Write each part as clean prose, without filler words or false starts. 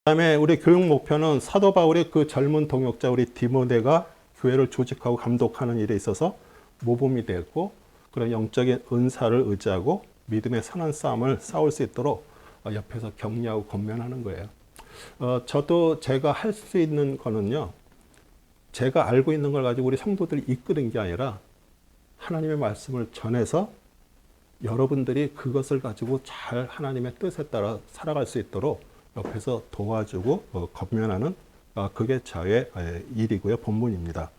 그다음에 우리 교육 목표는 사도 바울이 그 젊은 동역자 우리 디모데가 교회를 조직하고 감독하는 일에 있어서 모범이 되었고 그런 영적인 은사를 의지하고 믿음의 선한 싸움을 싸울 수 있도록 옆에서 격려하고 권면하는 거예요. 저도 제가 할 수 있는 거는요. 제가 알고 있는 걸 가지고 우리 성도들이 이끄는 게 아니라 하나님의 말씀을 전해서 여러분들이 그것을 가지고 잘 하나님의 뜻에 따라 살아갈 수 있도록 옆에서 도와주고 권면하는 그게 저의 일이고요. 본문입니다.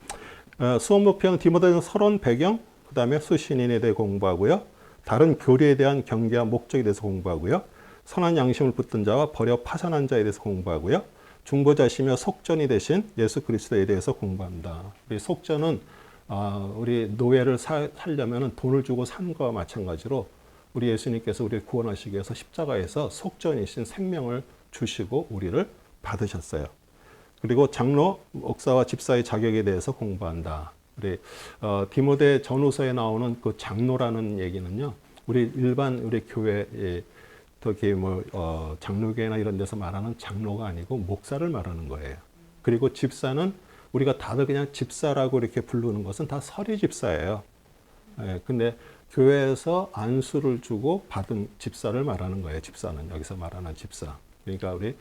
수업 목표는 디모데전 서론 배경, 그 다음에 수신인에 대해 공부하고요. 다른 교리에 대한 경계와 목적에 대해서 공부하고요. 선한 양심을 붙든 자와 버려 파산한 자에 대해서 공부하고요. 중보자시며 속전이 되신 예수 그리스도에 대해서 공부합니다. 우리 속전은 우리 노예를 살려면 돈을 주고 산 거와 마찬가지로 우리 예수님께서 우리를 구원하시기 위해서 십자가에서 속전이신 생명을 주시고 우리를 받으셨어요. 그리고 장로, 목사와 집사의 자격에 대해서 공부한다. 우리 디모데 전후서에 나오는 그 장로라는 얘기는요. 우리 일반 우리 교회 특히 장로교회나 이런 데서 말하는 장로가 아니고 목사를 말하는 거예요. 그리고 집사는 우리가 다들 그냥 집사라고 이렇게 부르는 것은 다 서리 집사예요. 근데 교회에서 안수를 주고 받은 집사를 말하는 거예요. 집사는 여기서 말하는 집사. 그러니까 우리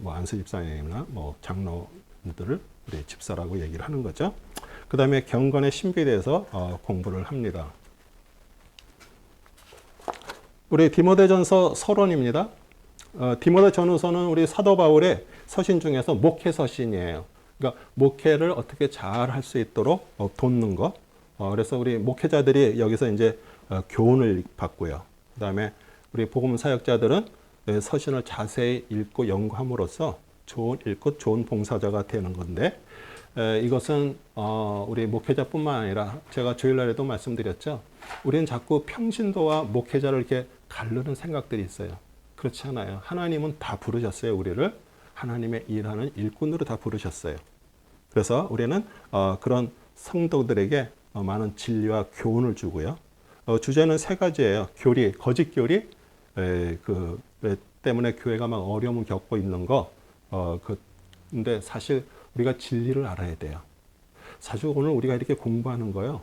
안수 집사님이나 장로들을 우리 집사라고 얘기를 하는 거죠. 그 다음에 경건의 신비에 대해서 공부를 합니다. 우리 디모데전서 서론입니다. 디모데 전후서는 우리 사도 바울의 서신 중에서 목회 서신이에요. 그러니까 목회를 어떻게 잘 할 수 있도록 돕는 것. 그래서 우리 목회자들이 여기서 이제 교훈을 받고요. 그 다음에 우리 복음 사역자들은 서신을 자세히 읽고 연구함으로써 읽고 좋은 봉사자가 되는 건데 이것은 우리 목회자뿐만 아니라 제가 주일날에도 말씀드렸죠. 우리는 자꾸 평신도와 목회자를 이렇게 가르는 생각들이 있어요. 그렇지 않아요. 하나님은 다 부르셨어요. 우리를 하나님의 일하는 일꾼으로 다 부르셨어요. 그래서 우리는 그런 성도들에게 많은 진리와 교훈을 주고요. 주제는 세 가지예요. 교리, 거짓 교리, 때문에 교회가 막 어려움을 겪고 있는 거. 근데 사실 우리가 진리를 알아야 돼요. 사실 오늘 우리가 이렇게 공부하는 거요.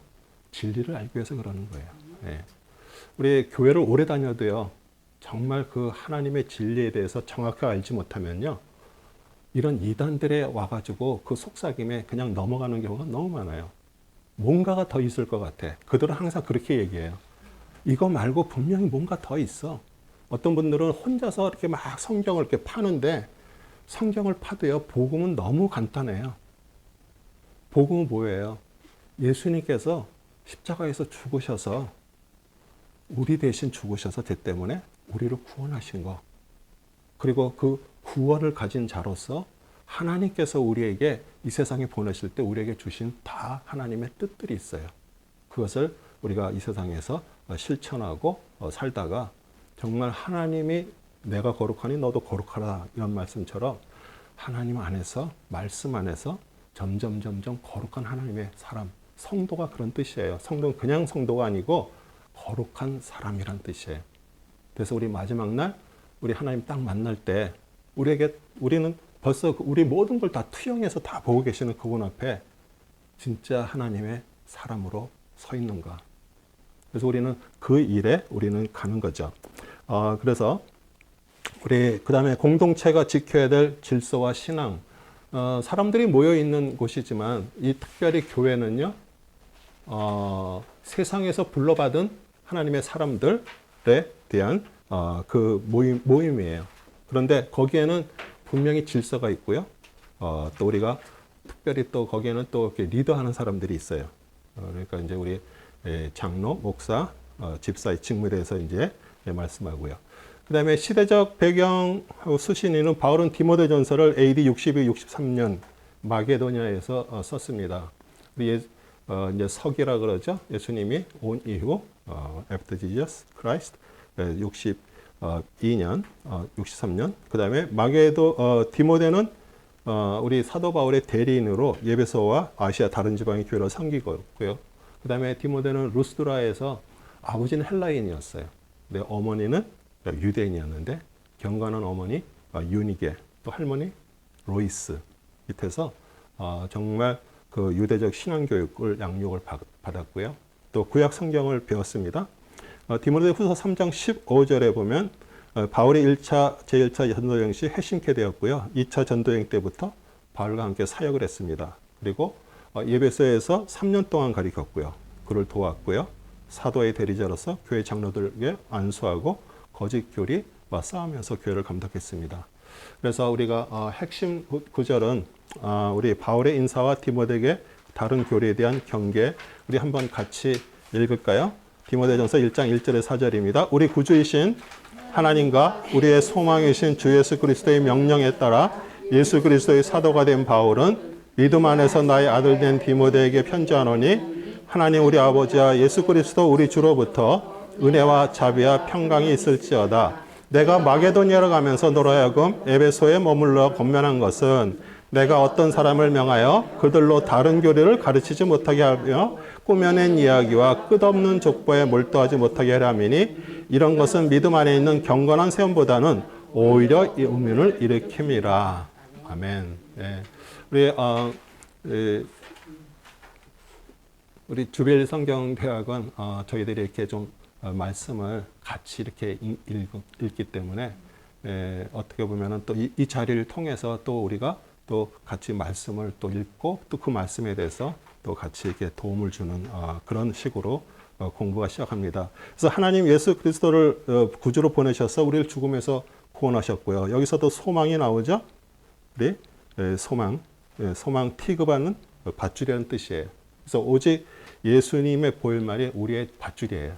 진리를 알기 위해서 그러는 거예요. 네. 우리 교회를 오래 다녀도요. 정말 그 하나님의 진리에 대해서 정확하게 알지 못하면요. 이런 이단들에 와가지고 그 속삭임에 그냥 넘어가는 경우가 너무 많아요. 뭔가가 더 있을 것 같아. 그들은 항상 그렇게 얘기해요. 이거 말고 분명히 뭔가 더 있어. 어떤 분들은 혼자서 이렇게 막 성경을 이렇게 파는데 성경을 파도요. 복음은 너무 간단해요. 복음은 뭐예요? 예수님께서 십자가에서 죽으셔서 우리 대신 죽으셔서 대 때문에 우리를 구원하신 거. 그리고 그 구원을 가진 자로서 하나님께서 우리에게 이 세상에 보내실 때 우리에게 주신 다 하나님의 뜻들이 있어요. 그것을 우리가 이 세상에서 실천하고 살다가 정말 하나님이 내가 거룩하니 너도 거룩하라 이런 말씀처럼 하나님 안에서 말씀 안에서 점점 거룩한 하나님의 사람 성도가 그런 뜻이에요. 성도는 그냥 성도가 아니고 거룩한 사람이란 뜻이에요. 그래서 우리 마지막 날 우리 하나님 딱 만날 때 우리는 벌써 우리 모든 걸 다 투영해서 다 보고 계시는 그분 앞에 진짜 하나님의 사람으로 서 있는가. 그래서 우리는 그 일에 우리는 가는 거죠. 그래서 우리 그 다음에 공동체가 지켜야 될 질서와 신앙. 사람들이 모여 있는 곳이지만 이 특별히 교회는요. 세상에서 불러받은 하나님의 사람들에 대한 그 모임이에요. 그런데 거기에는 분명히 질서가 있고요. 또 우리가 특별히 또 거기에는 또 이렇게 리더하는 사람들이 있어요. 그러니까 이제 우리 장로, 목사, 집사의 직무에 대해서 이제 말씀하고요. 그 다음에 시대적 배경 수신인은 바울은 디모데전서를 AD 62, 63년 마게도냐에서 썼습니다. 우리 이제 서기라 그러죠. 예수님이 온 이후 after Jesus Christ 62년, 63년. 그 다음에 디모데는 우리 사도 바울의 대리인으로 예배소와 아시아 다른 지방의 교회를 섬기고 있고요. 그 다음에 디모데는 루스드라에서 아버지는 헬라인이었어요. 근데 어머니는 유대인이었는데 경건한 어머니 유니게 또 할머니 로이스 밑에서 정말 그 유대적 신앙교육을 양육을 받았고요. 또 구약 성경을 배웠습니다. 디모데후서 3장 15절에 보면 바울이 제1차 전도여행 시 헬싱키에 되었고요. 2차 전도여행 때부터 바울과 함께 사역을 했습니다. 그리고 예배소에서 3년 동안 가르쳤고요. 그를 도왔고요. 사도의 대리자로서 교회 장로들에게 안수하고 거짓 교리와 싸우면서 교회를 감독했습니다. 그래서 우리가 핵심 구절은 우리 바울의 인사와 디모데에게 다른 교리에 대한 경계, 우리 한번 같이 읽을까요? 디모데전서 1장 1절의 4절입니다. 우리 구주이신 하나님과 우리의 소망이신 주 예수 그리스도의 명령에 따라 예수 그리스도의 사도가 된 바울은 믿음 안에서 나의 아들 된 디모데에게 편지하노니 하나님 우리 아버지와 예수 그리스도 우리 주로부터 은혜와 자비와 평강이 있을지어다. 내가 마게도니아로 가면서 너로 하여금 에베소에 머물러 권면한 것은 내가 어떤 사람을 명하여 그들로 다른 교리를 가르치지 못하게 하며 꾸며낸 이야기와 끝없는 족보에 몰두하지 못하게 하려 함이니 이런 것은 믿음 안에 있는 경건한 세움보다는 오히려 의문을 일으킵니다. 아멘. 네. 우리 주벨 성경대학은 저희들이 이렇게 좀 말씀을 같이 이렇게 읽기 때문에 어떻게 보면은 또 이 자리를 통해서 또 우리가 또 같이 말씀을 또 읽고 또 그 말씀에 대해서 또 같이 이렇게 도움을 주는 그런 식으로 공부가 시작합니다. 그래서 하나님 예수 그리스도를 구주로 보내셔서 우리를 죽음에서 구원하셨고요. 여기서도 소망이 나오죠. 우리 소망 티그바는 밧줄이라는 뜻이에요. 그래서 오직 예수님의 보혈말이 우리의 밧줄이에요.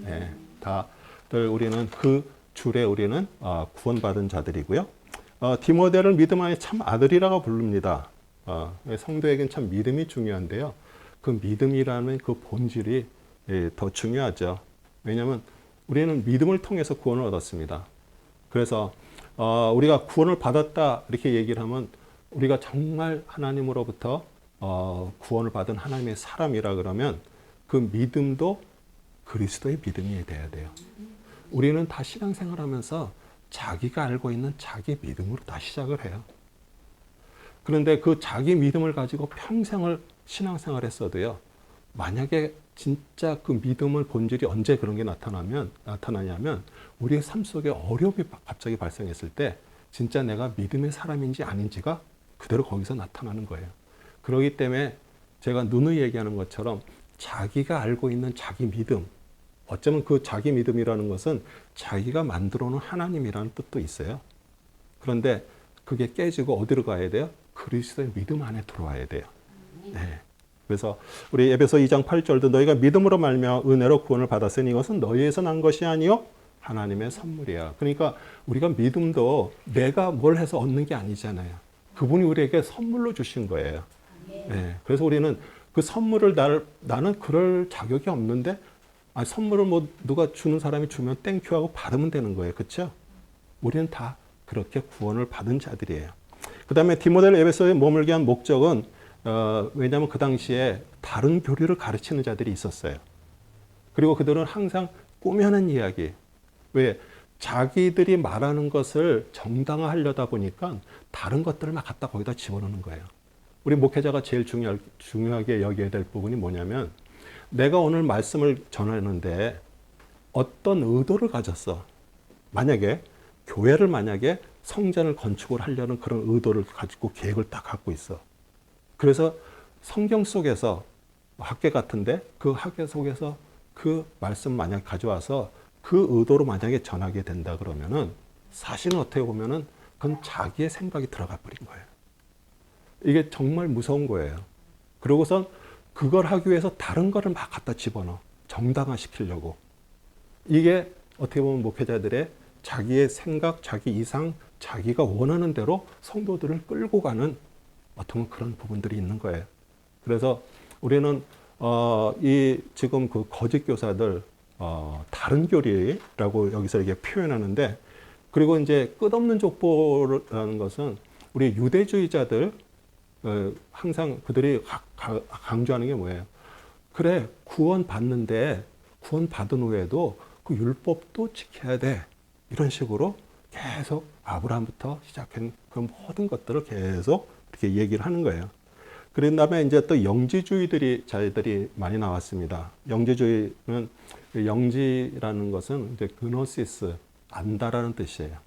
네, 다들 우리는 그 줄에 우리는 구원받은 자들이고요. 디모데를 믿음 안에 참 아들이라고 부릅니다. 성도에겐 참 믿음이 중요한데요. 그 믿음이라는 그 본질이 더 중요하죠. 왜냐하면 우리는 믿음을 통해서 구원을 얻었습니다. 그래서 우리가 구원을 받았다 이렇게 얘기를 하면 우리가 정말 하나님으로부터 구원을 받은 하나님의 사람이라 그러면 그 믿음도 그리스도의 믿음이 돼야 돼요. 우리는 다 신앙생활하면서 자기가 알고 있는 자기 믿음으로 다 시작을 해요. 그런데 그 자기 믿음을 가지고 평생을 신앙생활 했어도요. 만약에 진짜 그 믿음의 본질이 언제 그런 게 나타나냐면 우리의 삶 속에 어려움이 갑자기 발생했을 때 진짜 내가 믿음의 사람인지 아닌지가 그대로 거기서 나타나는 거예요. 그렇기 때문에 제가 누누이 얘기하는 것처럼 자기가 알고 있는 자기 믿음, 어쩌면 그 자기 믿음이라는 것은 자기가 만들어 놓은 하나님이라는 뜻도 있어요. 그런데 그게 깨지고 어디로 가야 돼요? 그리스도의 믿음 안에 들어와야 돼요. 네. 그래서 우리 에베소 2장 8절도 너희가 믿음으로 말미암아 은혜로 구원을 받았으니 이것은 너희에서 난 것이 아니요 하나님의 선물이야. 그러니까 우리가 믿음도 내가 뭘 해서 얻는 게 아니잖아요. 그분이 우리에게 선물로 주신 거예요. 네. 그래서 우리는 그 선물을 나는 그럴 자격이 없는데 선물을 뭐 누가 주는 사람이 주면 땡큐 하고 받으면 되는 거예요. 그렇죠? 우리는 다 그렇게 구원을 받은 자들이에요. 그 다음에 디모데를 에베소에 머물게 한 목적은 왜냐하면 그 당시에 다른 교리를 가르치는 자들이 있었어요. 그리고 그들은 항상 꾸며낸 이야기. 왜? 자기들이 말하는 것을 정당화하려다 보니까 다른 것들을 막 갖다 거기다 집어넣는 거예요. 우리 목회자가 제일 중요하게 여겨야 될 부분이 뭐냐면 내가 오늘 말씀을 전하는데 어떤 의도를 가졌어. 만약에 교회를 성전을 건축을 하려는 그런 의도를 가지고 계획을 딱 갖고 있어. 그래서 성경 속에서 학계 같은데 그 학계 속에서 그 말씀 만약 가져와서 그 의도로 만약에 전하게 된다 그러면은 사실은 어떻게 보면은 그건 자기의 생각이 들어가 버린 거예요. 이게 정말 무서운 거예요. 그러고선 그걸 하기 위해서 다른 거를 막 갖다 집어넣어. 정당화시키려고. 이게 어떻게 보면 목회자들의 자기의 생각, 자기 이상, 자기가 원하는 대로 성도들을 끌고 가는 어떤 그런 부분들이 있는 거예요. 그래서 우리는 지금 그 거짓 교사들 다른 교리라고 여기서 이렇게 표현하는데 그리고 이제 끝없는 족보라는 것은 우리 유대주의자들 항상 그들이 강조하는 게 뭐예요? 그래 구원 받는데 구원 받은 후에도 그 율법도 지켜야 돼. 이런 식으로 계속 아브라함부터 시작한 그 모든 것들을 계속 이렇게 얘기를 하는 거예요. 그런 다음에 이제 또 자들이 많이 나왔습니다. 영지주의는 영지라는 것은 이제 그노시스, 안다라는 뜻이에요.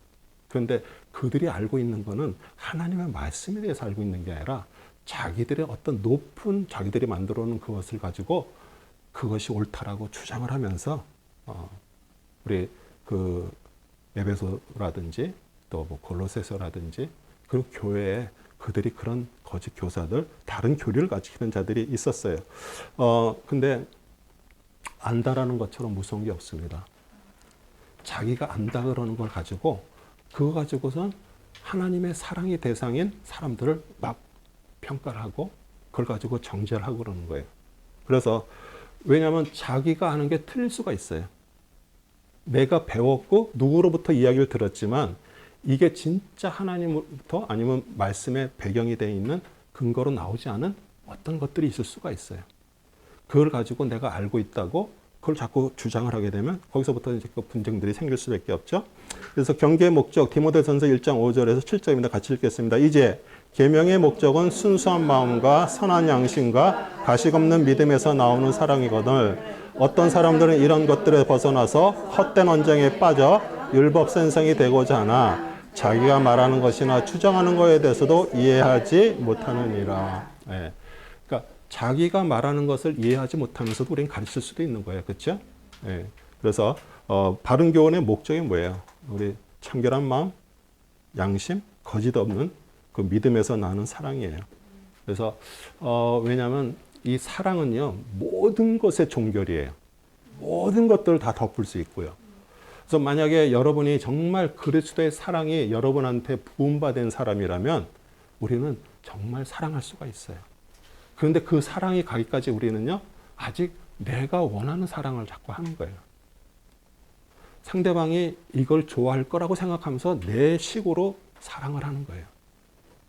그런데 그들이 알고 있는 거는 하나님의 말씀에 대해서 알고 있는 게 아니라 자기들의 어떤 높은 자기들이 만들어 놓은 그것을 가지고 그것이 옳다라고 주장을 하면서 우리 그 에베소라든지 또 뭐 골로새서라든지 그 교회에 그들이 그런 거짓 교사들, 다른 교리를 가지고 자들이 있었어요. 근데 안다라는 것처럼 무서운 게 없습니다. 자기가 안다 그러는 걸 가지고 그거 가지고선 하나님의 사랑의 대상인 사람들을 막 평가를 하고 그걸 가지고 정죄를 하고 그러는 거예요. 그래서 왜냐하면 자기가 하는 게 틀릴 수가 있어요. 내가 배웠고 누구로부터 이야기를 들었지만 이게 진짜 하나님부터 아니면 말씀의 배경이 되어 있는 근거로 나오지 않은 어떤 것들이 있을 수가 있어요. 그걸 가지고 내가 알고 있다고 그걸 자꾸 주장을 하게 되면 거기서부터 이제 그 분쟁들이 생길 수밖에 없죠. 그래서 경계의 목적 디모데전서 1장 5절에서 7절입니다. 같이 읽겠습니다. 이제 계명의 목적은 순수한 마음과 선한 양심과 가식 없는 믿음에서 나오는 사랑이거늘 어떤 사람들은 이런 것들에 벗어나서 헛된 언쟁에 빠져 율법 sen성이 되고자 하나 자기가 말하는 것이나 추정하는 것에 대해서도 이해하지 못하느니라. 예. 그러니까 자기가 말하는 것을 이해하지 못하면서도 우리는 가르칠 수도 있는 거예요. 그렇죠? 예. 그래서 바른 교훈의 목적이 뭐예요? 우리 청결한 마음, 양심, 거짓 없는 그 믿음에서 나는 사랑이에요. 그래서 왜냐하면 이 사랑은요 모든 것의 종결이에요. 모든 것들을 다 덮을 수 있고요. 그래서 만약에 여러분이 정말 그리스도의 사랑이 여러분한테 부음받은 사람이라면 우리는 정말 사랑할 수가 있어요. 그런데 그 사랑이 가기까지 우리는요 아직 내가 원하는 사랑을 자꾸 하는 거예요. 상대방이 이걸 좋아할 거라고 생각하면서 내 식으로 사랑을 하는 거예요.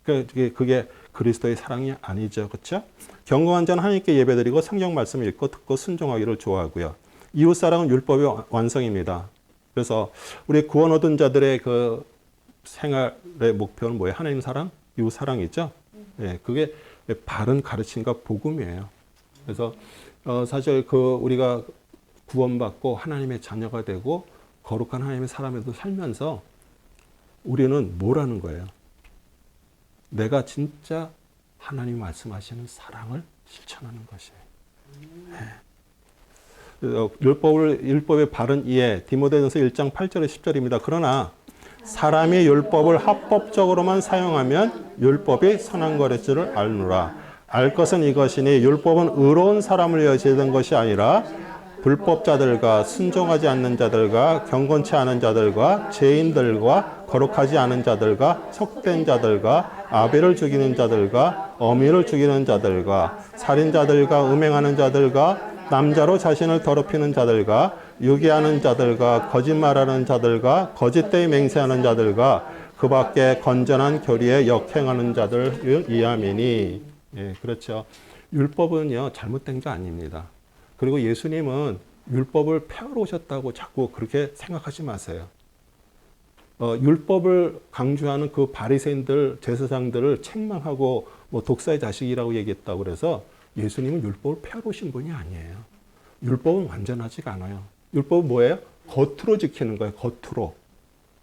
그게 그리스도의 사랑이 아니죠. 그렇죠? 경건한 자는 하나님께 예배드리고 성경 말씀을 읽고 듣고 순종하기를 좋아하고요. 이웃사랑은 율법의 완성입니다. 그래서 우리 구원 얻은 자들의 그 생활의 목표는 뭐예요? 하나님 사랑, 이웃 사랑이죠. 예, 그게 바른 가르침과 복음이에요. 그래서 사실 우리가 구원받고 하나님의 자녀가 되고 거룩한 하나님의 사람에도 살면서 우리는 뭘 하는 거예요? 내가 진짜 하나님 말씀하시는 사랑을 실천하는 것이에요. 율법의 바른 이해, 디모데전서 1장 8절에 10절입니다. 그러나 사람이 율법을 합법적으로만 사용하면 율법이 선한 것일 줄을 알노라. 알 것은 이것이니 율법은 의로운 사람을 위하시던 것이 아니라 불법자들과 순종하지 않는 자들과 경건치 않은 자들과 죄인들과 거룩하지 않은 자들과 속된 자들과 아벨을 죽이는 자들과 어미를 죽이는 자들과 살인자들과 음행하는 자들과 남자로 자신을 더럽히는 자들과 유기하는 자들과 거짓말하는 자들과 거짓되이 맹세하는 자들과 그 밖에 건전한 교리에 역행하는 자들을 이함이니. 예, 그렇죠. 율법은요 잘못된 게 아닙니다. 그리고 예수님은 율법을 폐하러 오셨다고 자꾸 그렇게 생각하지 마세요. 율법을 강조하는 그 바리새인들, 제사장들을 책망하고 뭐 독사의 자식이라고 얘기했다고 그래서 예수님은 율법을 폐하러 오신 분이 아니에요. 율법은 완전하지가 않아요. 율법은 뭐예요? 겉으로 지키는 거예요. 겉으로.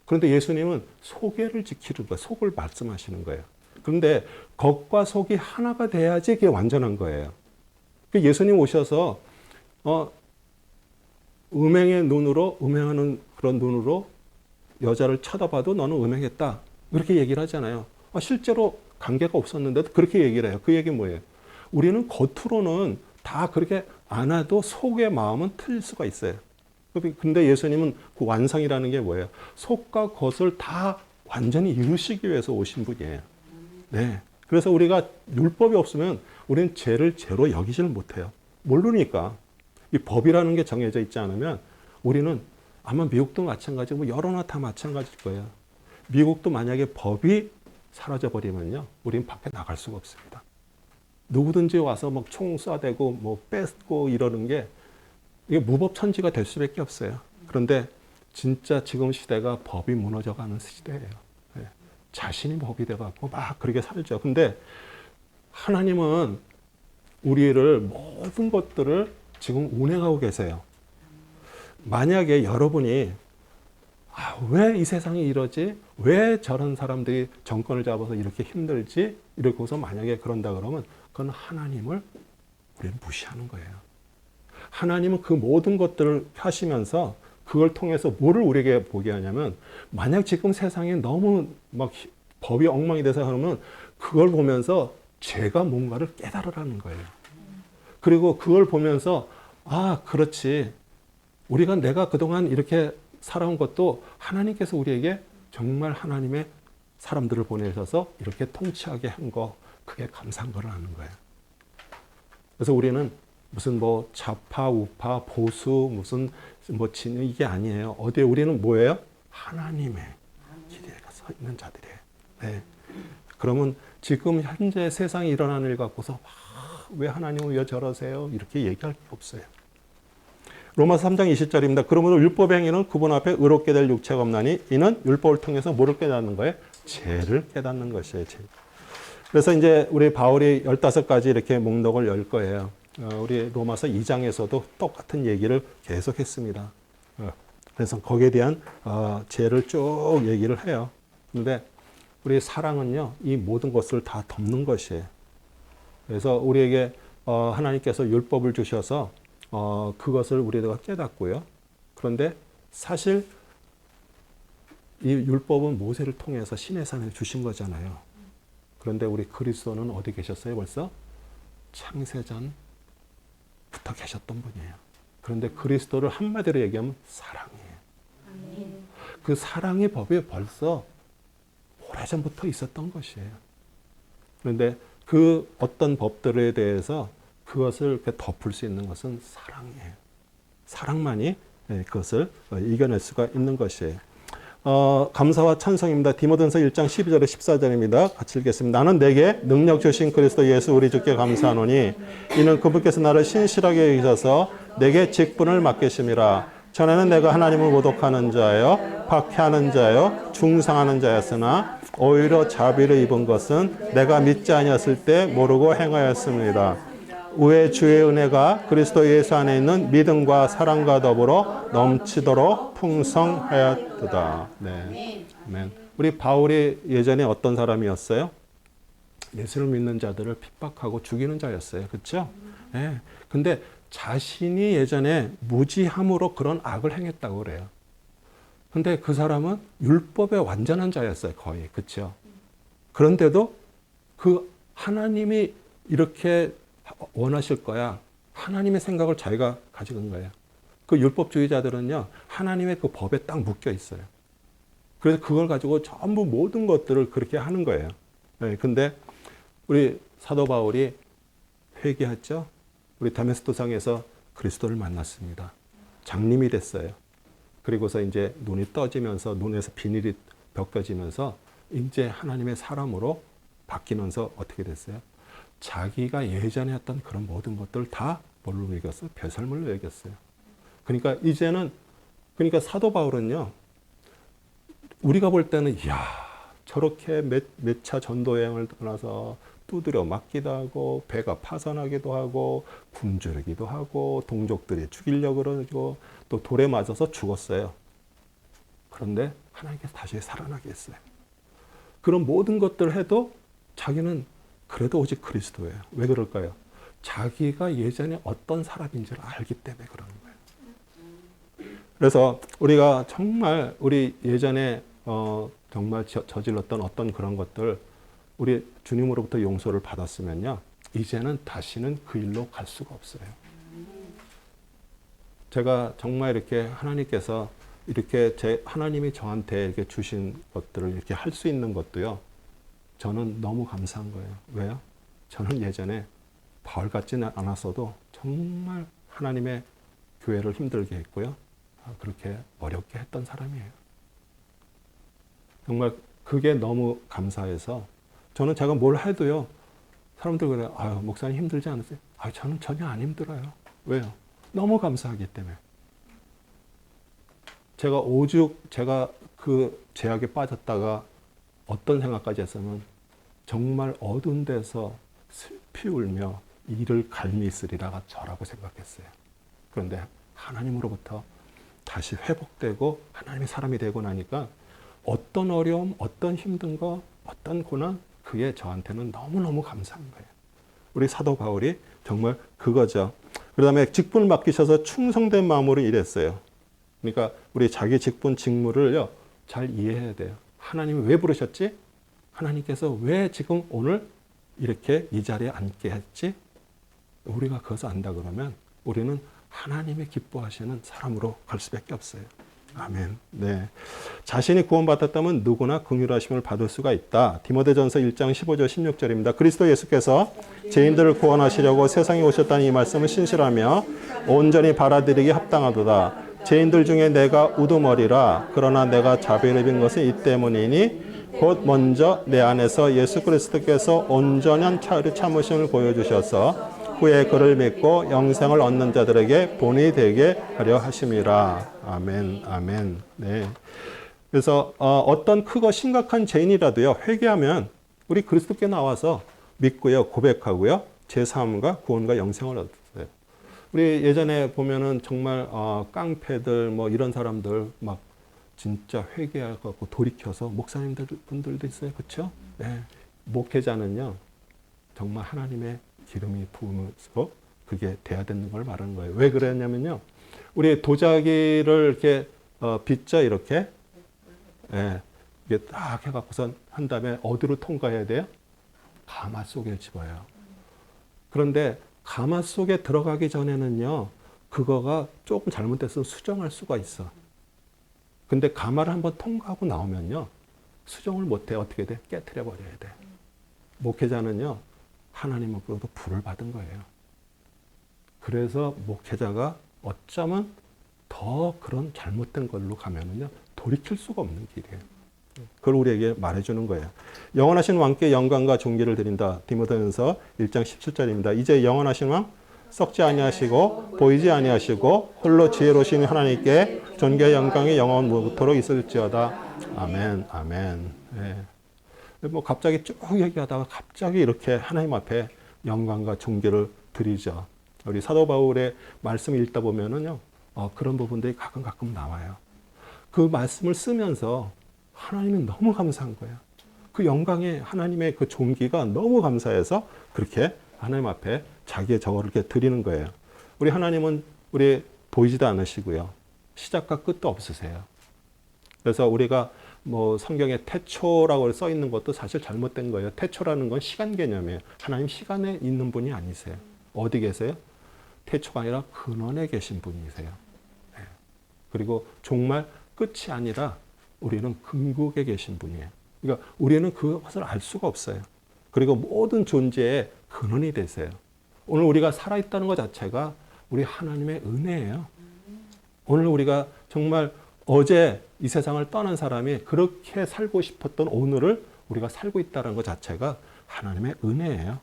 그런데 예수님은 속에를 지키는 거예요. 속을 말씀하시는 거예요. 그런데 겉과 속이 하나가 돼야지 그게 완전한 거예요. 예수님 오셔서 음행하는 그런 눈으로 여자를 쳐다봐도 너는 음행했다. 그렇게 얘기를 하잖아요. 실제로 관계가 없었는데도 그렇게 얘기를 해요. 그 얘기는 뭐예요? 우리는 겉으로는 다 그렇게 안 해도 속의 마음은 틀릴 수가 있어요. 근데 예수님은 그 완성이라는 게 뭐예요? 속과 겉을 다 완전히 이루시기 위해서 오신 분이에요. 네. 그래서 우리가 율법이 없으면 우리는 죄를 죄로 여기지를 못해요. 모르니까. 이 법이라는 게 정해져 있지 않으면 우리는 아마 미국도 마찬가지고 여러 나라 다 마찬가지일 거예요. 미국도 만약에 법이 사라져버리면요. 우리는 밖에 나갈 수가 없습니다. 누구든지 와서 막 총 쏴대고 뭐 뺏고 이러는 게 이게 무법천지가 될 수밖에 없어요. 그런데 진짜 지금 시대가 법이 무너져가는 시대예요. 예. 자신이 법이 돼갖고 막 그렇게 살죠. 근데 하나님은 우리를 모든 것들을 지금 운행하고 계세요. 만약에 여러분이 왜 이 세상이 이러지? 왜 저런 사람들이 정권을 잡아서 이렇게 힘들지? 이러고서 만약에 그런다 그러면 그건 하나님을 우리는 무시하는 거예요. 하나님은 그 모든 것들을 하시면서 그걸 통해서 뭐를 우리에게 보게 하냐면 만약 지금 세상에 너무 막 법이 엉망이 돼서 그러면 그걸 보면서 죄가 뭔가를 깨달으라는 거예요. 그리고 그걸 보면서 그렇지. 내가 그동안 이렇게 살아온 것도 하나님께서 우리에게 정말 하나님의 사람들을 보내셔서 이렇게 통치하게 한 거, 그게 감사한 거를 아는 거예요. 그래서 우리는 무슨 뭐 좌파, 우파, 보수, 무슨 뭐 진영 이게 아니에요. 어디에 우리는 뭐예요? 하나님의 길에 서 있는 자들이에요. 네. 그러면 지금 현재 세상에 일어나는 일 갖고서 왜 하나님은 왜 저러세요? 이렇게 얘기할 게 없어요. 로마서 3장 20절입니다. 그러므로 율법 행위는 그분 앞에 의롭게 될 육체가 없나니 이는 율법을 통해서 뭐를 깨닫는 거예요? 죄를 깨닫는 것이에요. 죄. 그래서 이제 우리 바울이 15가지 이렇게 목록을 열 거예요. 우리 로마서 2장에서도 똑같은 얘기를 계속했습니다. 그래서 거기에 대한 죄를 쭉 얘기를 해요. 근데 우리 사랑은요, 이 모든 것을 다 덮는 것이에요. 그래서 우리에게 하나님께서 율법을 주셔서 그것을 우리가 깨닫고요. 그런데 사실 이 율법은 모세를 통해서 시내산에 주신 거잖아요. 그런데 우리 그리스도는 어디 계셨어요? 벌써 창세전부터 계셨던 분이에요. 그런데 그리스도를 한마디로 얘기하면 사랑이에요. 그 사랑의 법이 벌써 오래전부터 있었던 것이에요. 그런데 그 어떤 법들에 대해서 그것을 덮을 수 있는 것은 사랑이에요. 사랑만이 그것을 이겨낼 수가 있는 것이에요. 감사와 찬송입니다. 디모데전서 1장 12절에 14절입니다. 같이 읽겠습니다. 나는 내게 능력 주신 그리스도 예수 우리 주께 감사하노니 이는 그분께서 나를 신실하게 여기셔서 내게 직분을 맡기심이라. 전에는 내가 하나님을 모독하는 자요, 박해하는 자요, 중상하는 자였으나 오히려 자비를 입은 것은 내가 믿지 아니었을 때 모르고 행하였습니다. 우의 주의 은혜가 그리스도 예수 안에 있는 믿음과 사랑과 더불어 넘치도록 풍성하였도다. 네. 아멘. 우리 바울이 예전에 어떤 사람이었어요? 예수를 믿는 자들을 핍박하고 죽이는 자였어요. 그렇죠? 네. 근데 자신이 예전에 무지함으로 그런 악을 행했다고 그래요. 근데 그 사람은 율법의 완전한 자였어요. 거의. 그렇죠? 그런데도 그 하나님이 이렇게 원하실 거야. 하나님의 생각을 자기가 가지고 있는 거예요. 그 율법주의자들은요, 하나님의 그 법에 딱 묶여 있어요. 그래서 그걸 가지고 전부 모든 것들을 그렇게 하는 거예요. 네, 근데 우리 사도 바울이 회개했죠. 우리 다메스토상에서 그리스도를 만났습니다. 장님이 됐어요. 그리고서 이제 눈이 떠지면서 눈에서 비닐이 벗겨지면서 이제 하나님의 사람으로 바뀌면서 어떻게 됐어요? 자기가 예전에 했던 그런 모든 것들을 다 뭘로 여겼어요? 배설물로 여겼어요. 그러니까 이제는, 그러니까 사도 바울은요, 우리가 볼 때는, 이야, 저렇게 몇 차 전도 여행을 떠나서 두드려 맞기도 하고, 배가 파산하기도 하고, 굶주리기도 하고, 동족들이 죽이려고 그러고, 또 돌에 맞아서 죽었어요. 그런데 하나님께서 다시 살아나게 했어요. 그런 모든 것들을 해도 자기는 그래도 오직 그리스도예요. 왜 그럴까요? 자기가 예전에 어떤 사람인지를 알기 때문에 그러는 거예요. 그래서 우리가 정말 우리 예전에 정말 저질렀던 어떤 그런 것들 우리 주님으로부터 용서를 받았으면요. 이제는 다시는 그 일로 갈 수가 없어요. 제가 정말 이렇게 하나님께서 이렇게 하나님이 저한테 이렇게 주신 것들을 이렇게 할 수 있는 것도요. 저는 너무 감사한 거예요. 왜요? 저는 예전에 바울 같지는 않았어도 정말 하나님의 교회를 힘들게 했고요. 그렇게 어렵게 했던 사람이에요. 정말 그게 너무 감사해서 저는 제가 뭘 해도요. 사람들 그래요. 아유, 목사님 힘들지 않으세요? 저는 전혀 안 힘들어요. 왜요? 너무 감사하기 때문에. 제가 오죽 제가 그 죄악에 빠졌다가 어떤 생각까지 했으면 정말 어두운 데서 슬피 울며 이를 갈미 있으리라가 저라고 생각했어요. 그런데 하나님으로부터 다시 회복되고 하나님의 사람이 되고 나니까 어떤 어려움, 어떤 힘든 거, 어떤 고난, 그게 저한테는 너무너무 감사한 거예요. 우리 사도 바울이 정말 그거죠. 그 다음에 직분을 맡기셔서 충성된 마음으로 일했어요. 그러니까 우리 자기 직분, 직무를요, 잘 이해해야 돼요. 하나님이 왜 부르셨지? 하나님께서 왜 지금 오늘 이렇게 이 자리에 앉게 했지? 우리가 그것을 안다 그러면 우리는 하나님의 기뻐하시는 사람으로 갈 수밖에 없어요. 아멘. 네. 자신이 구원받았다면 누구나 긍휼하심을 받을 수가 있다. 디모데전서 1장 15절 16절입니다. 그리스도 예수께서 죄인들을 구원하시려고 세상에 오셨다는 이 말씀을 신실하며 온전히 받아들이기 합당하도다. 죄인들 중에 내가 우두머리라. 그러나 내가 자비를 입은 것은 이 때문이니 곧 먼저 내 안에서 예수 그리스도께서 온전한 참으심을 보여주셔서 후에 그를 믿고 영생을 얻는 자들에게 본이 되게 하려 하심이라. 아멘, 아멘. 네. 그래서 어떤 크고 심각한 죄인이라도요, 회개하면 우리 그리스도께 나와서 믿고요, 고백하고요, 제사함과 구원과 영생을 얻어요. 우리 예전에 보면은 정말 깡패들 뭐 이런 사람들 막 진짜 회개하고 돌이켜서 목사님들 분들도 있어요, 그렇죠? 네. 목회자는요, 정말 하나님의 기름이 부으면서 그게 돼야 되는 걸 말하는 거예요. 왜 그랬냐면요, 우리 도자기를 이렇게 빚자 이렇게, 예, 이게 딱 해갖고선 한 다음에 어디로 통과해야 돼요? 가마 속에 집어요. 그런데 가마 속에 들어가기 전에는요, 그거가 조금 잘못됐으면 수정할 수가 있어. 근데 가마를 한번 통과하고 나오면요, 수정을 못해. 어떻게 돼? 깨트려 버려야 돼. 목회자는요, 하나님으로부터 불을 받은 거예요. 그래서 목회자가 어쩌면 더 그런 잘못된 걸로 가면은요, 돌이킬 수가 없는 길이에요. 그걸 우리에게 말해주는 거예요. 영원하신 왕께 영광과 존귀를 드린다. 디모데전서 1장 17절입니다. 이제 영원하신 왕 썩지 아니하시고 보이지 아니하시고 홀로 지혜로우신 하나님께 존귀와 영광이 영원토록 있을지어다. 아멘, 아멘. 네. 뭐 갑자기 쭉 얘기하다가 갑자기 이렇게 하나님 앞에 영광과 존귀를 드리죠. 우리 사도 바울의 말씀을 읽다 보면은요, 그런 부분들이 가끔 나와요. 그 말씀을 쓰면서 하나님은 너무 감사한 거예요. 그 영광에 하나님의 그 존귀가 너무 감사해서 그렇게 하나님 앞에 자기의 저거를 이렇게 드리는 거예요. 우리 하나님은 우리 보이지도 않으시고요, 시작과 끝도 없으세요. 그래서 우리가 뭐 성경에 태초라고 써 있는 것도 사실 잘못된 거예요. 태초라는 건 시간 개념이에요. 하나님 시간에 있는 분이 아니세요. 어디 계세요? 태초가 아니라 근원에 계신 분이세요. 네. 그리고 정말 끝이 아니라 우리는 근국에 계신 분이에요. 그러니까 우리는 그것을 알 수가 없어요. 그리고 모든 존재의 근원이 되세요. 오늘 우리가 살아있다는 것 자체가 우리 하나님의 은혜예요. 오늘 우리가 정말 어제 이 세상을 떠난 사람이 그렇게 살고 싶었던 오늘을 우리가 살고 있다는 것 자체가 하나님의 은혜예요.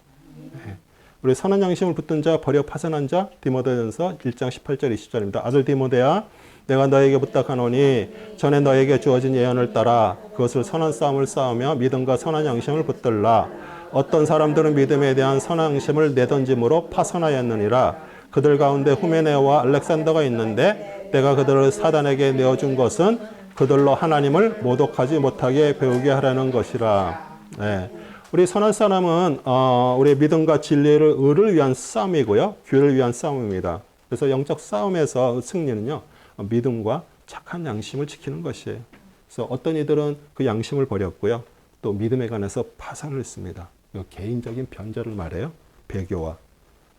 네. 우리 선한 양심을 붙든 자 버려 파산한 자 디모데전서 1장 18절 20절입니다. 아들 디모데야, 내가 너에게 부탁하노니 전에 너에게 주어진 예언을 따라 그것을 선한 싸움을 싸우며 믿음과 선한 양심을 붙들라. 어떤 사람들은 믿음에 대한 선한 양심을 내던짐으로 파선하였느니라. 그들 가운데 후메네오와 알렉산더가 있는데 내가 그들을 사단에게 내어준 것은 그들로 하나님을 모독하지 못하게 배우게 하라는 것이라. 네. 우리 선한 사람은 우리 믿음과 진리를 의를 위한 싸움이고요, 교회를 위한 싸움입니다. 그래서 영적 싸움에서 승리는요, 믿음과 착한 양심을 지키는 것이에요. 그래서 어떤 이들은 그 양심을 버렸고요, 또 믿음에 관해서 파산을 했습니다. 개인적인 변절을 말해요, 배교와.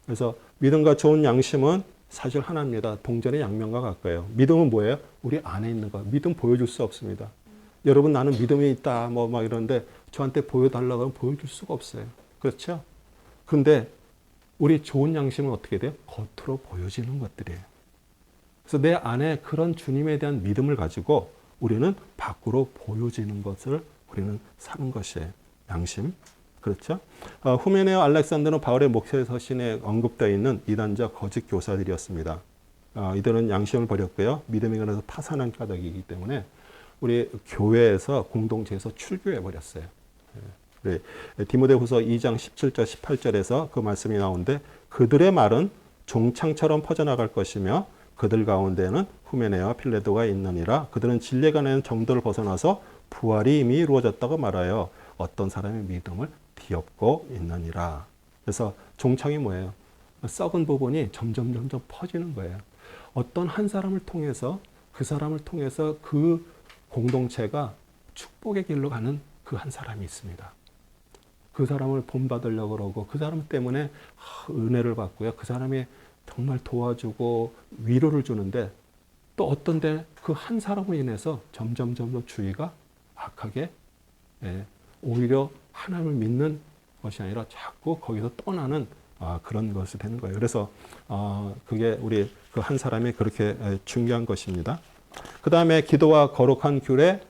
그래서 믿음과 좋은 양심은 사실 하나입니다. 동전의 양면과 가까워요. 믿음은 뭐예요? 우리 안에 있는 거. 믿음 보여줄 수 없습니다. 여러분, 나는 믿음이 있다 뭐 막 이러는데 저한테 보여달라고 하면 보여줄 수가 없어요. 그렇죠? 근데 우리 좋은 양심은 어떻게 돼요? 겉으로 보여지는 것들이에요. 그래서 내 안에 그런 주님에 대한 믿음을 가지고 우리는 밖으로 보여지는 것을 우리는 사는 것이에요. 양심. 그렇죠? 후메네와 알렉산더는 바울의 목회 서신에 언급되어 있는 이단자 거짓 교사들이었습니다. 이들은 양심을 버렸고요. 믿음에 관해서 파산한 까닭이기 때문에 우리 교회에서 공동체에서 출교해 버렸어요. 우리 디모데후서 2장 17절 18절에서 그 말씀이 나오는데 그들의 말은 종창처럼 퍼져나갈 것이며 그들 가운데는 후메네와 필레도가 있느니라. 그들은 진리에 관한 정도를 벗어나서 부활이 이미 이루어졌다고 말하여 어떤 사람의 믿음을 뒤엎고 있느니라. 그래서 종창이 뭐예요? 썩은 부분이 점점 퍼지는 거예요. 어떤 한 사람을 통해서 그 사람을 통해서 그 공동체가 축복의 길로 가는 그 한 사람이 있습니다. 그 사람을 본받으려고 그러고 그 사람 때문에 은혜를 받고요. 그 사람이 정말 도와주고 위로를 주는데 또 어떤 데 그 한 사람으로 인해서 점점 주위가 악하게 오히려 하나님을 믿는 것이 아니라 자꾸 거기서 떠나는 그런 것이 되는 거예요. 그래서 그게 우리 그 한 사람이 그렇게 중요한 것입니다. 그 다음에 기도와 거룩한 규례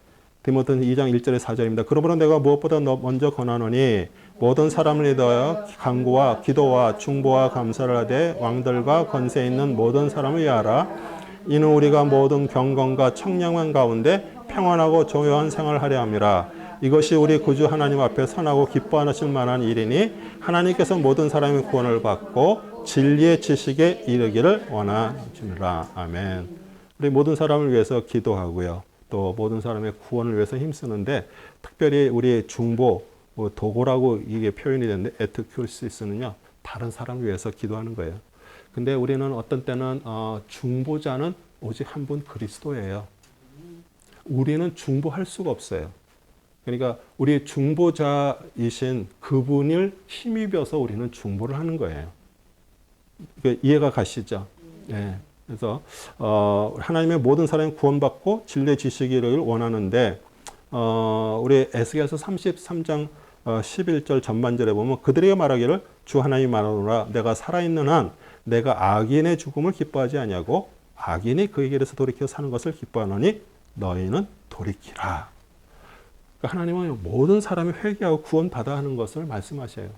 디모데 2장 1절에 4절입니다. 그러므로 내가 무엇보다 먼저 권하노니 모든 사람을 위하여 간구와 기도와 중보와 감사를 하되 왕들과 권세 있는 모든 사람을 위하라. 이는 우리가 모든 경건과 청량한 가운데 평안하고 조용한 생활을 하려 함이라. 이것이 우리 구주 하나님 앞에 선하고 기뻐하실 만한 일이니 하나님께서 모든 사람의 구원을 받고 진리의 지식에 이르기를 원하시느라. 아멘. 우리 모든 사람을 위해서 기도하고요. 또 모든 사람의 구원을 위해서 힘쓰는데 특별히 우리 중보 도고라고 이게 표현이 되는데 에트큐시스는요 다른 사람을 위해서 기도하는 거예요. 근데 우리는 어떤 때는 중보자는 오직 한 분 그리스도예요. 우리는 중보할 수가 없어요. 그러니까 우리 중보자이신 그분을 힘입어서 우리는 중보를 하는 거예요. 이해가 가시죠? 네. 그래서 하나님의 모든 사람이 구원받고 진리의 지식을 원하는데 우리 에스겔서 33장 11절 전반절에 보면 그들에게 말하기를 주 하나님이 말하노라 내가 살아있는 한 내가 악인의 죽음을 기뻐하지 아니하고 악인이 그의 길에서 돌이켜 사는 것을 기뻐하노니 너희는 돌이키라. 그러니까 하나님은 모든 사람이 회개하고 구원받아 하는 것을 말씀하셔요.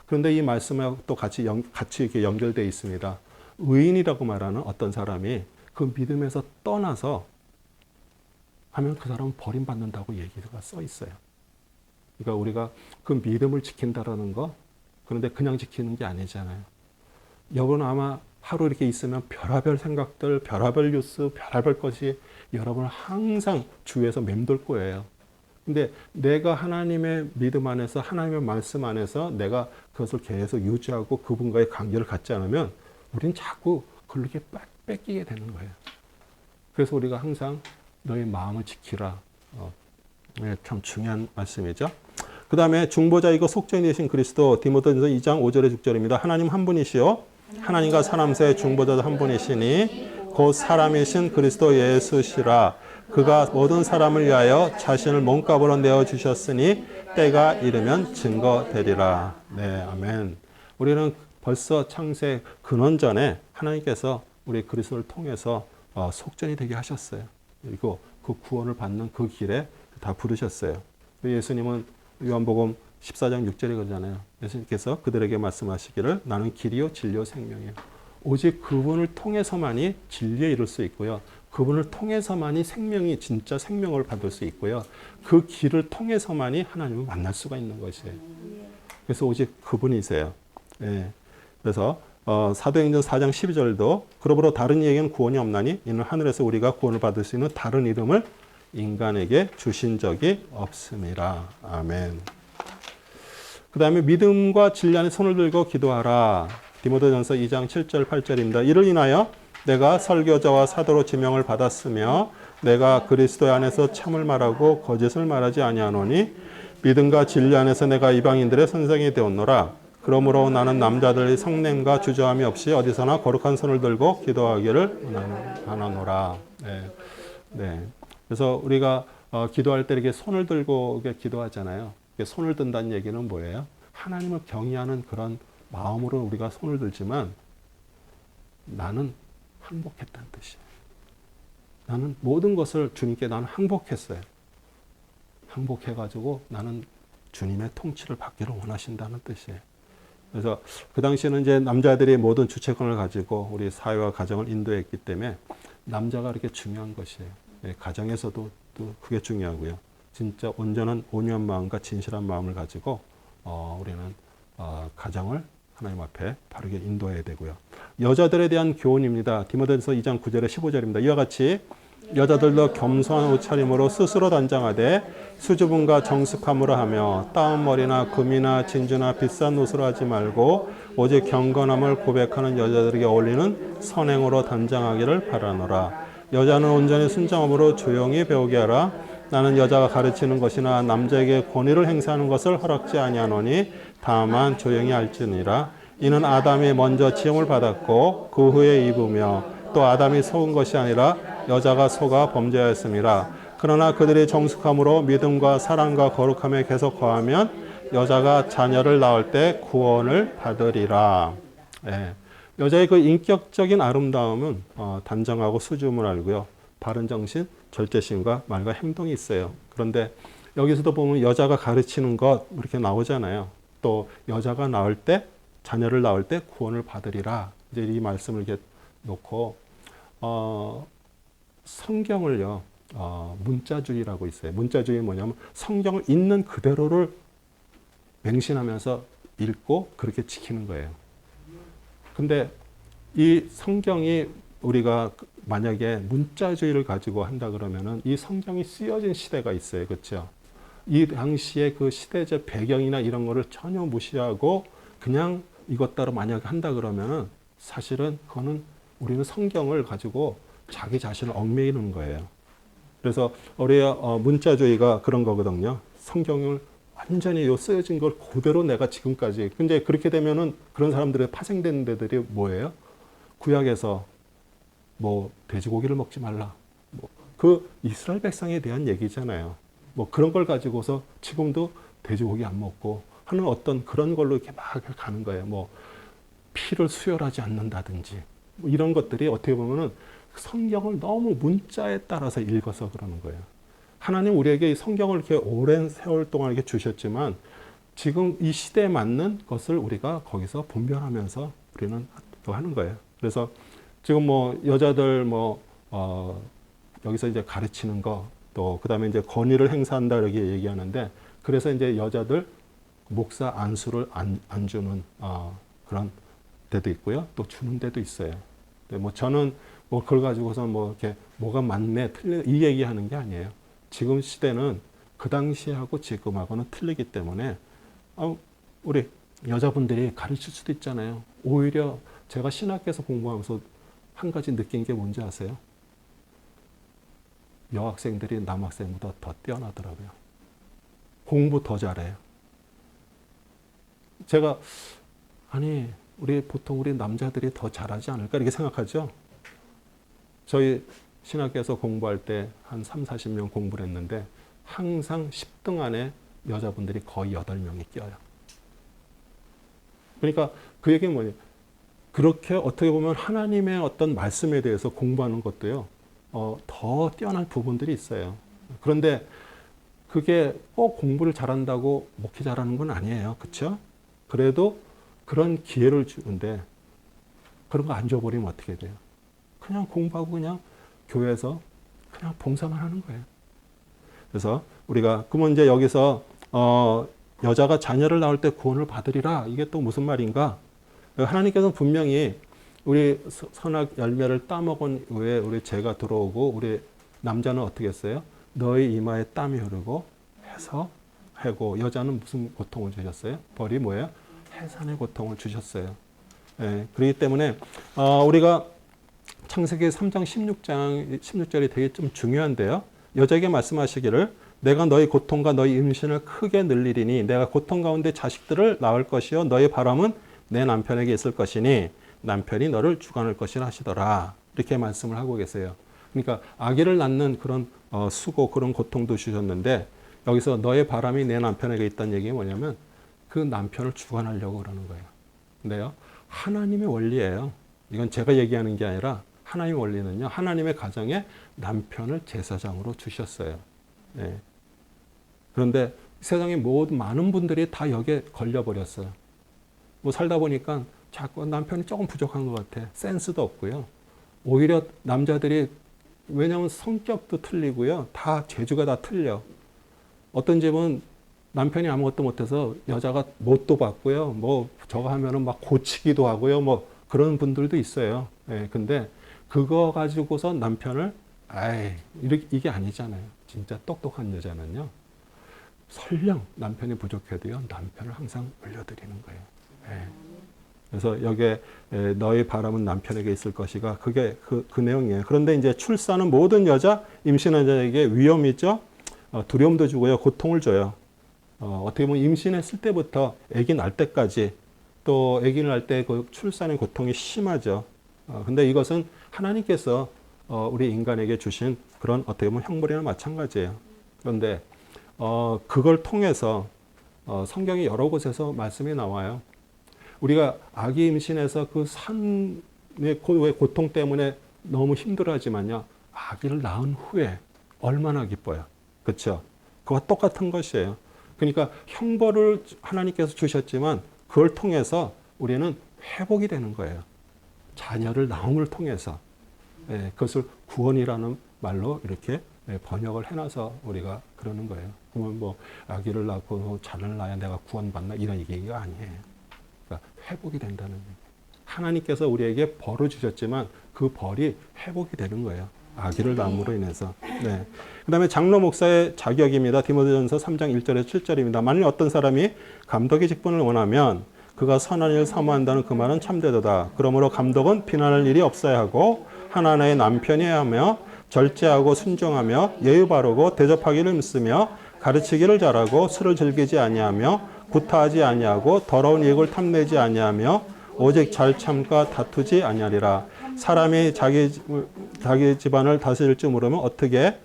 그런데 이 말씀하고 또 같이 이렇게 연결되어 있습니다. 의인이라고 말하는 어떤 사람이 그 믿음에서 떠나서 하면 그 사람은 버림받는다고 얘기가 써 있어요. 그러니까 우리가 그 믿음을 지킨다라는 거, 그런데 그냥 지키는 게 아니잖아요. 여러분 아마 하루 이렇게 있으면 별의별 생각들, 별의별 뉴스, 별의별 것이 여러분을 항상 주위에서 맴돌 거예요. 근데 내가 하나님의 믿음 안에서 하나님의 말씀 안에서 내가 그것을 계속 유지하고 그분과의 관계를 갖지 않으면 우리는 자꾸 그렇게 뺏기게 되는 거예요. 그래서 우리가 항상 너의 마음을 지키라. 참 중요한 말씀이죠. 그 다음에 중보자이고 속죄인 되신 그리스도 디모데전서 2장 5절에 6절입니다. 하나님 한 분이시요 하나님과 사람 사이의 중보자도 한 분이시니 곧 사람이신 그리스도 예수시라. 그가 모든 사람을 위하여 자신을 몸값으로 내어주셨으니 때가 이르면 증거되리라. 네, 아멘. 우리는 벌써 창세 근원 전에 하나님께서 우리 그리스도를 통해서 속전이 되게 하셨어요. 그리고 그 구원을 받는 그 길에 다 부르셨어요. 예수님은 요한복음 14장 6절에 그러잖아요. 예수님께서 그들에게 말씀하시기를 나는 길이요 진리요 생명이에요. 오직 그분을 통해서만이 진리에 이룰 수 있고요. 그분을 통해서만이 생명이 진짜 생명을 받을 수 있고요. 그 길을 통해서만이 하나님을 만날 수가 있는 것이에요. 그래서 오직 그분이세요. 예. 그래서 사도행전 4장 12절도 그러므로 다른 이에게는 구원이 없나니 이는 하늘에서 우리가 구원을 받을 수 있는 다른 이름을 인간에게 주신 적이 없음이라. 아멘. 그 다음에 믿음과 진리 안에 손을 들고 기도하라. 디모데전서 2장 7절 8절입니다. 이를 인하여 내가 설교자와 사도로 지명을 받았으며 내가 그리스도 안에서 참을 말하고 거짓을 말하지 아니하노니 믿음과 진리 안에서 내가 이방인들의 선생이 되었노라. 그러므로 나는 남자들의 성냄과 주저함이 없이 어디서나 거룩한 손을 들고 기도하기를 원하노라. 네. 네. 그래서 우리가 기도할 때 이렇게 손을 들고 기도하잖아요. 손을 든다는 얘기는 뭐예요? 하나님을 경외하는 그런 마음으로 우리가 손을 들지만 나는 항복했다는 뜻이에요. 나는 모든 것을 주님께 나는 항복했어요. 항복해가지고 나는 주님의 통치를 받기를 원하신다는 뜻이에요. 그래서 그 당시에는 이제 남자들이 모든 주체권을 가지고 우리 사회와 가정을 인도했기 때문에 남자가 그렇게 중요한 것이에요. 예, 가정에서도 또 그게 중요하고요. 진짜 온전한 온유한 마음과 진실한 마음을 가지고 우리는 가정을 하나님 앞에 바르게 인도해야 되고요. 여자들에 대한 교훈입니다. 디모데전서 2장 9절에 15절입니다. 이와 같이 여자들도 겸손한 옷차림으로 스스로 단장하되 수줍음과 정숙함으로 하며 따은 머리나 금이나 진주나 비싼 옷으로 하지 말고 오직 경건함을 고백하는 여자들에게 어울리는 선행으로 단장하기를 바라노라. 여자는 온전히 순정함으로 조용히 배우게 하라. 나는 여자가 가르치는 것이나 남자에게 권위를 행사하는 것을 허락지 아니하노니 다만 조용히 할지니라. 이는 아담이 먼저 지음을 받았고 그 후에 입으며 또 아담이 속은 것이 아니라 여자가 속아 범죄하였습니다. 그러나 그들이 정숙함으로 믿음과 사랑과 거룩함에 계속 거하면 여자가 자녀를 낳을 때 구원을 받으리라. 예. 여자의 그 인격적인 아름다움은 단정하고 수줍음을 알고요. 바른 정신, 절제심과 말과 행동이 있어요. 그런데 여기서도 보면 여자가 가르치는 것 이렇게 나오잖아요. 또 여자가 낳을 때, 자녀를 낳을 때 구원을 받으리라. 이제 이 말씀을 이렇게 놓고 성경을요. 문자주의라고 있어요. 문자주의 뭐냐면 성경을 있는 그대로를 맹신하면서 읽고 그렇게 지키는 거예요. 근데 이 성경이 우리가 만약에 문자주의를 가지고 한다 그러면은 이 성경이 쓰여진 시대가 있어요. 그렇죠? 이 당시에 그 시대적 배경이나 이런 거를 전혀 무시하고 그냥 이것 따라 만약에 한다 그러면은 사실은 그거는 우리는 성경을 가지고 자기 자신을 얽매이는 거예요. 그래서 우리의 문자주의가 그런 거거든요. 성경을 완전히 요 쓰여진 걸 그대로 내가 지금까지. 근데 그렇게 되면은 그런 사람들의 파생되는 데들이 뭐예요? 구약에서 뭐 돼지고기를 먹지 말라. 뭐 그 이스라엘 백성에 대한 얘기잖아요. 뭐 그런 걸 가지고서 지금도 돼지고기 안 먹고 하는 어떤 그런 걸로 이렇게 막 가는 거예요. 뭐 피를 수혈하지 않는다든지 뭐 이런 것들이 어떻게 보면은 성경을 너무 문자에 따라서 읽어서 그러는 거예요. 하나님 우리에게 이 성경을 이렇게 오랜 세월 동안 이렇게 주셨지만 지금 이 시대에 맞는 것을 우리가 거기서 분별하면서 우리는 또 하는 거예요. 그래서 지금 뭐 여자들 여기서 이제 가르치는 거 또 그다음에 이제 권위를 행사한다 이렇게 얘기하는데 그래서 이제 여자들 목사 안수를 안 주는 그런 데도 있고요. 또 주는 데도 있어요. 뭐 저는 뭐 그걸 가지고서 뭐 이렇게 뭐가 맞네 틀리네 이 얘기하는 게 아니에요. 지금 시대는 그 당시하고 지금하고는 틀리기 때문에 우리 여자분들이 가르칠 수도 있잖아요. 오히려 제가 신학교에서 공부하면서 한 가지 느낀 게 뭔지 아세요? 여학생들이 남학생보다 더 뛰어나더라고요. 공부 더 잘해요. 제가 보통 우리 남자들이 더 잘하지 않을까 이렇게 생각하죠. 저희 신학교에서 공부할 때 한 3, 40명 공부를 했는데 항상 10등 안에 여자분들이 거의 8명이 껴요. 그러니까 그 얘기는 뭐냐. 그렇게 어떻게 보면 하나님의 어떤 말씀에 대해서 공부하는 것도요. 더 뛰어난 부분들이 있어요. 그런데 그게 꼭 공부를 잘한다고 목회 잘하는 건 아니에요. 그렇죠? 그래도 그런 기회를 주는데 그런 거 안 줘버리면 어떻게 돼요? 그냥 공부하고 그냥 교회에서 그냥 봉사만 하는 거예요. 그래서 우리가 그러면 이제 여기서 여자가 자녀를 낳을 때 구원을 받으리라 이게 또 무슨 말인가? 하나님께서는 분명히 우리 선악 열매를 따먹은 후에 우리 죄가 들어오고 우리 남자는 어떻게 했어요? 너의 이마에 땀이 흐르고 해서 해고 여자는 무슨 고통을 주셨어요? 벌이 뭐예요? 해산의 고통을 주셨어요. 예, 그렇기 때문에 우리가 창세기 3장 16절이 되게 좀 중요한데요. 여자에게 말씀하시기를 내가 너희 고통과 너희 임신을 크게 늘리리니 내가 고통 가운데 자식들을 낳을 것이요 너희 바람은 내 남편에게 있을 것이니 남편이 너를 주관할 것이라 하시더라. 이렇게 말씀을 하고 계세요. 그러니까 아기를 낳는 그런 수고 그런 고통도 주셨는데 여기서 너의 바람이 내 남편에게 있다는 얘기가 뭐냐면 그 남편을 주관하려고 그러는 거예요. 근데요. 하나님의 원리예요. 이건 제가 얘기하는 게 아니라 하나님의 원리는요. 하나님의 가정에 남편을 제사장으로 주셨어요. 네. 그런데 세상의 모든 많은 분들이 다 여기에 걸려버렸어요. 뭐 살다 보니까 자꾸 남편이 조금 부족한 것 같아. 센스도 없고요. 오히려 남자들이 왜냐하면 성격도 틀리고요. 다 재주가 다 틀려. 어떤 집은 남편이 아무것도 못해서 여자가 못도 받고요. 뭐 저거 하면은 막 고치기도 하고요. 뭐 그런 분들도 있어요. 예, 근데 그거 가지고서 남편을 이게 아니잖아요. 진짜 똑똑한 여자는요. 설령 남편이 부족해도요. 남편을 항상 올려드리는 거예요. 예. 그래서 여기에 너의 바람은 남편에게 있을 것이가 그게 그 내용이에요. 그런데 이제 출산은 모든 여자, 임신한 자에게 위험이죠. 두려움도 주고요. 고통을 줘요. 어떻게 보면 임신했을 때부터 아기 날 때까지 또 아기 날 때 그 출산의 고통이 심하죠. 근데 이것은 하나님께서 우리 인간에게 주신 그런 어떻게 보면 형벌이나 마찬가지예요. 그런데 그걸 통해서 성경이 여러 곳에서 말씀이 나와요. 우리가 아기 임신해서 그 산의 고통 때문에 너무 힘들어하지만요. 아기를 낳은 후에 얼마나 기뻐요. 그렇죠? 그와 똑같은 것이에요. 그러니까 형벌을 하나님께서 주셨지만 그걸 통해서 우리는 회복이 되는 거예요. 자녀를 낳음을 통해서. 그것을 구원이라는 말로 이렇게 번역을 해놔서 우리가 그러는 거예요. 그러면 뭐 아기를 낳고 자녀를 낳아야 내가 구원받나 이런 얘기가 아니에요. 그러니까 회복이 된다는 얘기예요. 하나님께서 우리에게 벌을 주셨지만 그 벌이 회복이 되는 거예요. 아기를 낳음으로 인해서. 네. 그 다음에 장로 목사의 자격입니다. 디모데전서 3장 1절에서 7절입니다. 만일 어떤 사람이 감독의 직분을 원하면 그가 선한 일을 사모한다는 그 말은 참되도다. 그러므로 감독은 비난할 일이 없어야 하고 하나님의 남편이어야 하며 절제하고 순종하며 예의 바르고 대접하기를 믿으며 가르치기를 잘하고 술을 즐기지 아니하며 구타하지 아니하고 더러운 이익을 탐내지 아니하며 오직 잘 참과 다투지 아니하리라. 사람이 자기 집안을 다스릴 줄 모르면 어떻게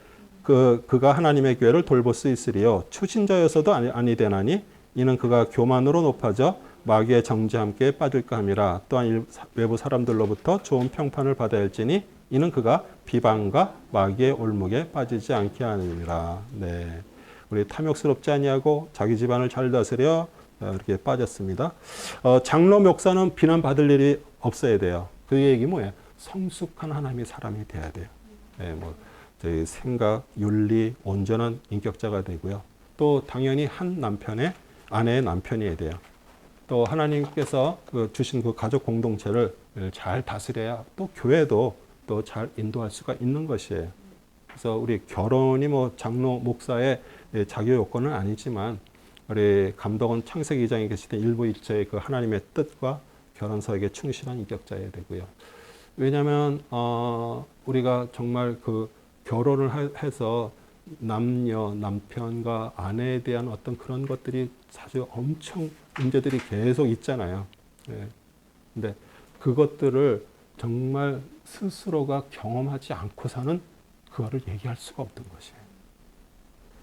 그가 하나님의 교회를 돌볼 수 있으리요. 추신자여서도 아니되나니 이는 그가 교만으로 높아져 마귀의 정죄 함께 빠질까 함이라. 또한 외부 사람들로부터 좋은 평판을 받아야 할지니 이는 그가 비방과 마귀의 올목에 빠지지 않게 하느니라. 네, 우리 탐욕스럽지 아니하고 자기 집안을 잘 다스려 이렇게 빠졌습니다. 장로 목사는 비난받을 일이 없어야 돼요. 그 얘기 뭐예요? 성숙한 하나님의 사람이 돼야 돼요. 네, 뭐 저희 생각, 윤리, 온전한 인격자가 되고요. 또 당연히 한 남편의 아내의 남편이어야 돼요. 또 하나님께서 주신 그 가족 공동체를 잘 다스려야 또 교회도 또 잘 인도할 수가 있는 것이에요. 그래서 우리 결혼이 뭐 장로 목사의 자격 요건은 아니지만 우리 감독은 창세기 2장에 계시던 일부 일체의 그 하나님의 뜻과 결혼서에게 충실한 인격자여야 되고요. 왜냐하면 우리가 정말 그 결혼을 해서 남편과 아내에 대한 어떤 그런 것들이 사실 엄청 문제들이 계속 있잖아요. 근데 그것들을 정말 스스로가 경험하지 않고서는 그거를 얘기할 수가 없던 것이에요.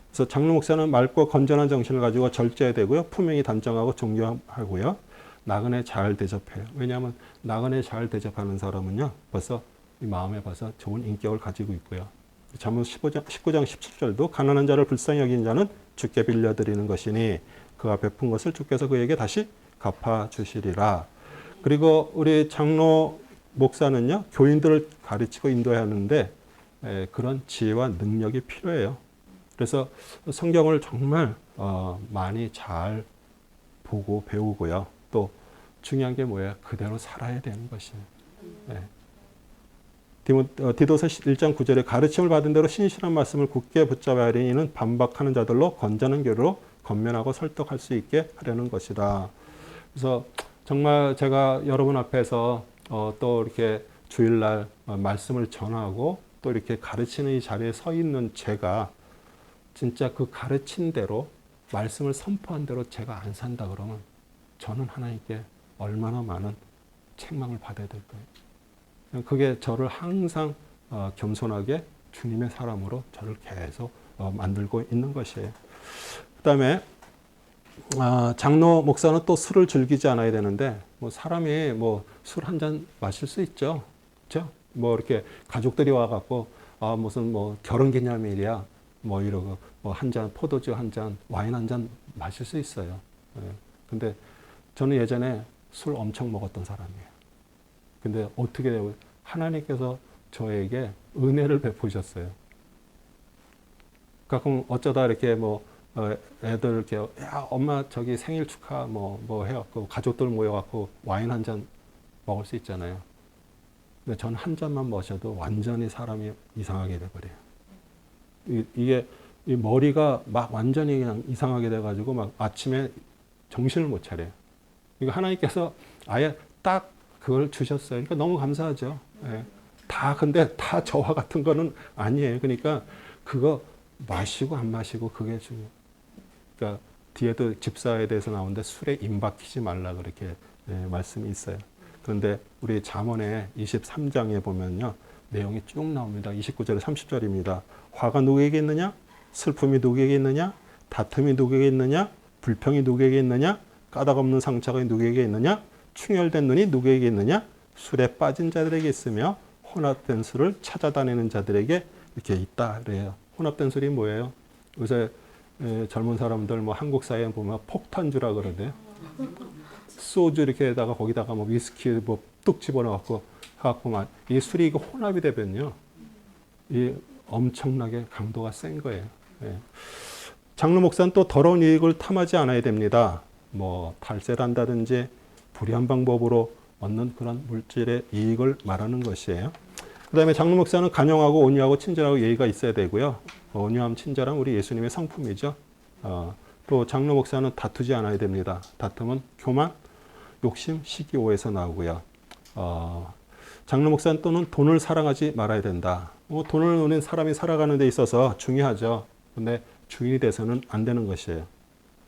그래서 장로 목사는 맑고 건전한 정신을 가지고 절제해야 되고요. 품행이 단정하고 존경하고요. 나그네 잘 대접해요. 왜냐하면 나그네 잘 대접하는 사람은요. 벌써 이 마음에 벌써 좋은 인격을 가지고 있고요. 잠언 19장 17절도 가난한 자를 불쌍히 여긴 자는 주께 빌려드리는 것이니 그가 베푼 것을 주께서 그에게 다시 갚아주시리라. 그리고 우리 장로 목사는요. 교인들을 가르치고 인도해야 하는데 그런 지혜와 능력이 필요해요. 그래서 성경을 정말 많이 잘 보고 배우고요. 또 중요한 게 뭐예요? 그대로 살아야 되는 것이에요. 네. 디도서 1장 9절에 가르침을 받은 대로 신실한 말씀을 굳게 붙잡아야 하리니 이는 반박하는 자들로 건전한 교로 건면하고 설득할 수 있게 하려는 것이다. 그래서 정말 제가 여러분 앞에서 또 이렇게 주일날 말씀을 전하고 또 이렇게 가르치는 이 자리에 서 있는 제가 진짜 그 가르친 대로 말씀을 선포한 대로 제가 안 산다 그러면 저는 하나님께 얼마나 많은 책망을 받아야 될까요? 그게 저를 항상 겸손하게 주님의 사람으로 저를 계속 만들고 있는 것이에요. 그 다음에 장로 목사는 또 술을 즐기지 않아야 되는데 뭐 사람이 뭐 술 한 잔 마실 수 있죠. 그렇죠? 뭐 이렇게 가족들이 와갖고 무슨 뭐 결혼기념일이야 뭐 이러고 뭐 한 잔 포도주 한 잔 와인 한 잔 마실 수 있어요. 근데 저는 예전에 술 엄청 먹었던 사람이에요. 근데 어떻게 돼요? 하나님께서 저에게 은혜를 베푸셨어요. 가끔 어쩌다 이렇게 애들 이렇게 야 엄마 저기 생일 축하 뭐 해갖고 가족들 모여갖고 와인 한 잔 먹을 수 있잖아요. 근데 전 한 잔만 마셔도 완전히 사람이 이상하게 돼버려요. 이게 이 머리가 막 완전히 그냥 이상하게 돼가지고 막 아침에 정신을 못 차려요. 이거 하나님께서 아예 딱 그걸 주셨어요. 그러니까 너무 감사하죠. 예. 근데 다 저와 같은 거는 아니에요. 그러니까 그거 마시고 안 마시고 그게 중요해요. 그러니까 뒤에도 집사에 대해서 나오는데 술에 임박히지 말라 그렇게 말씀이 있어요. 그런데 우리 잠언의 23장에 보면요. 내용이 쭉 나옵니다. 29절에 30절입니다. 화가 누구에게 있느냐? 슬픔이 누구에게 있느냐? 다툼이 누구에게 있느냐? 불평이 누구에게 있느냐? 까닭 없는 상처가 누구에게 있느냐? 충혈된 눈이 누구에게 있느냐? 술에 빠진 자들에게 있으며 혼합된 술을 찾아다니는 자들에게 이렇게 있다 그래요. 혼합된 술이 뭐예요? 요새 젊은 사람들 한국 사회에 보면 폭탄주라 그러대요. 소주 이렇게다가 거기다가 위스키 뚝 집어넣고 해갖고 이 술이 이거 혼합이 되면요, 이 엄청나게 강도가 센 거예요. 예. 장로 목사는 또 더러운 이익을 탐하지 않아야 됩니다. 탈세를 한다든지 불의한 방법으로 얻는 그런 물질의 이익을 말하는 것이에요. 그 다음에 장로 목사는 간용하고 온유하고 친절하고 예의가 있어야 되고요. 온유함, 친절함 우리 예수님의 성품이죠. 또 장로 목사는 다투지 않아야 됩니다. 다툼은 교만, 욕심, 시기오에서 나오고요. 장로 목사는 또는 돈을 사랑하지 말아야 된다. 돈을 노는 사람이 살아가는 데 있어서 중요하죠. 근데 주인이 돼서는 안 되는 것이에요.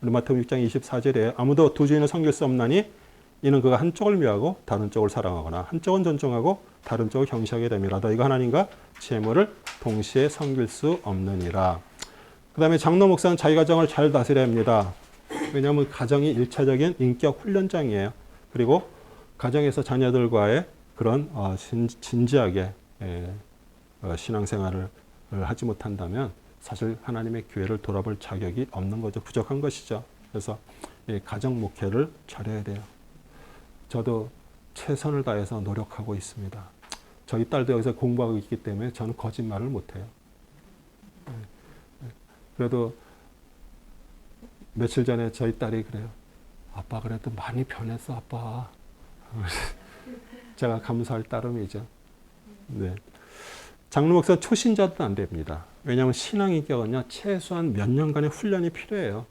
우리 마태복음 6장 24절에 아무도 두 주인을 섬길 수 없나니 이는 그가 한쪽을 미워하고 다른 쪽을 사랑하거나 한쪽은 존중하고 다른 쪽을 경시하게 됨이라. 이거 하나님과 재물을 동시에 섬길 수 없느니라. 그 다음에 장로 목사는 자기 가정을 잘 다스려야 합니다. 왜냐하면 가정이 1차적인 인격 훈련장이에요. 그리고 가정에서 자녀들과의 그런 진지하게 신앙생활을 하지 못한다면 사실 하나님의 교회를 돌아볼 자격이 없는 거죠. 부족한 것이죠. 그래서 가정 목회를 잘해야 돼요. 저도 최선을 다해서 노력하고 있습니다. 저희 딸도 여기서 공부하고 있기 때문에 저는 거짓말을 못해요. 그래도 며칠 전에 저희 딸이 그래요. 아빠 그래도 많이 변했어 아빠. 제가 감사할 따름이죠. 네. 장로 목사 초신자도 안 됩니다. 왜냐하면 신앙인격은요 최소한 몇 년간의 훈련이 필요해요.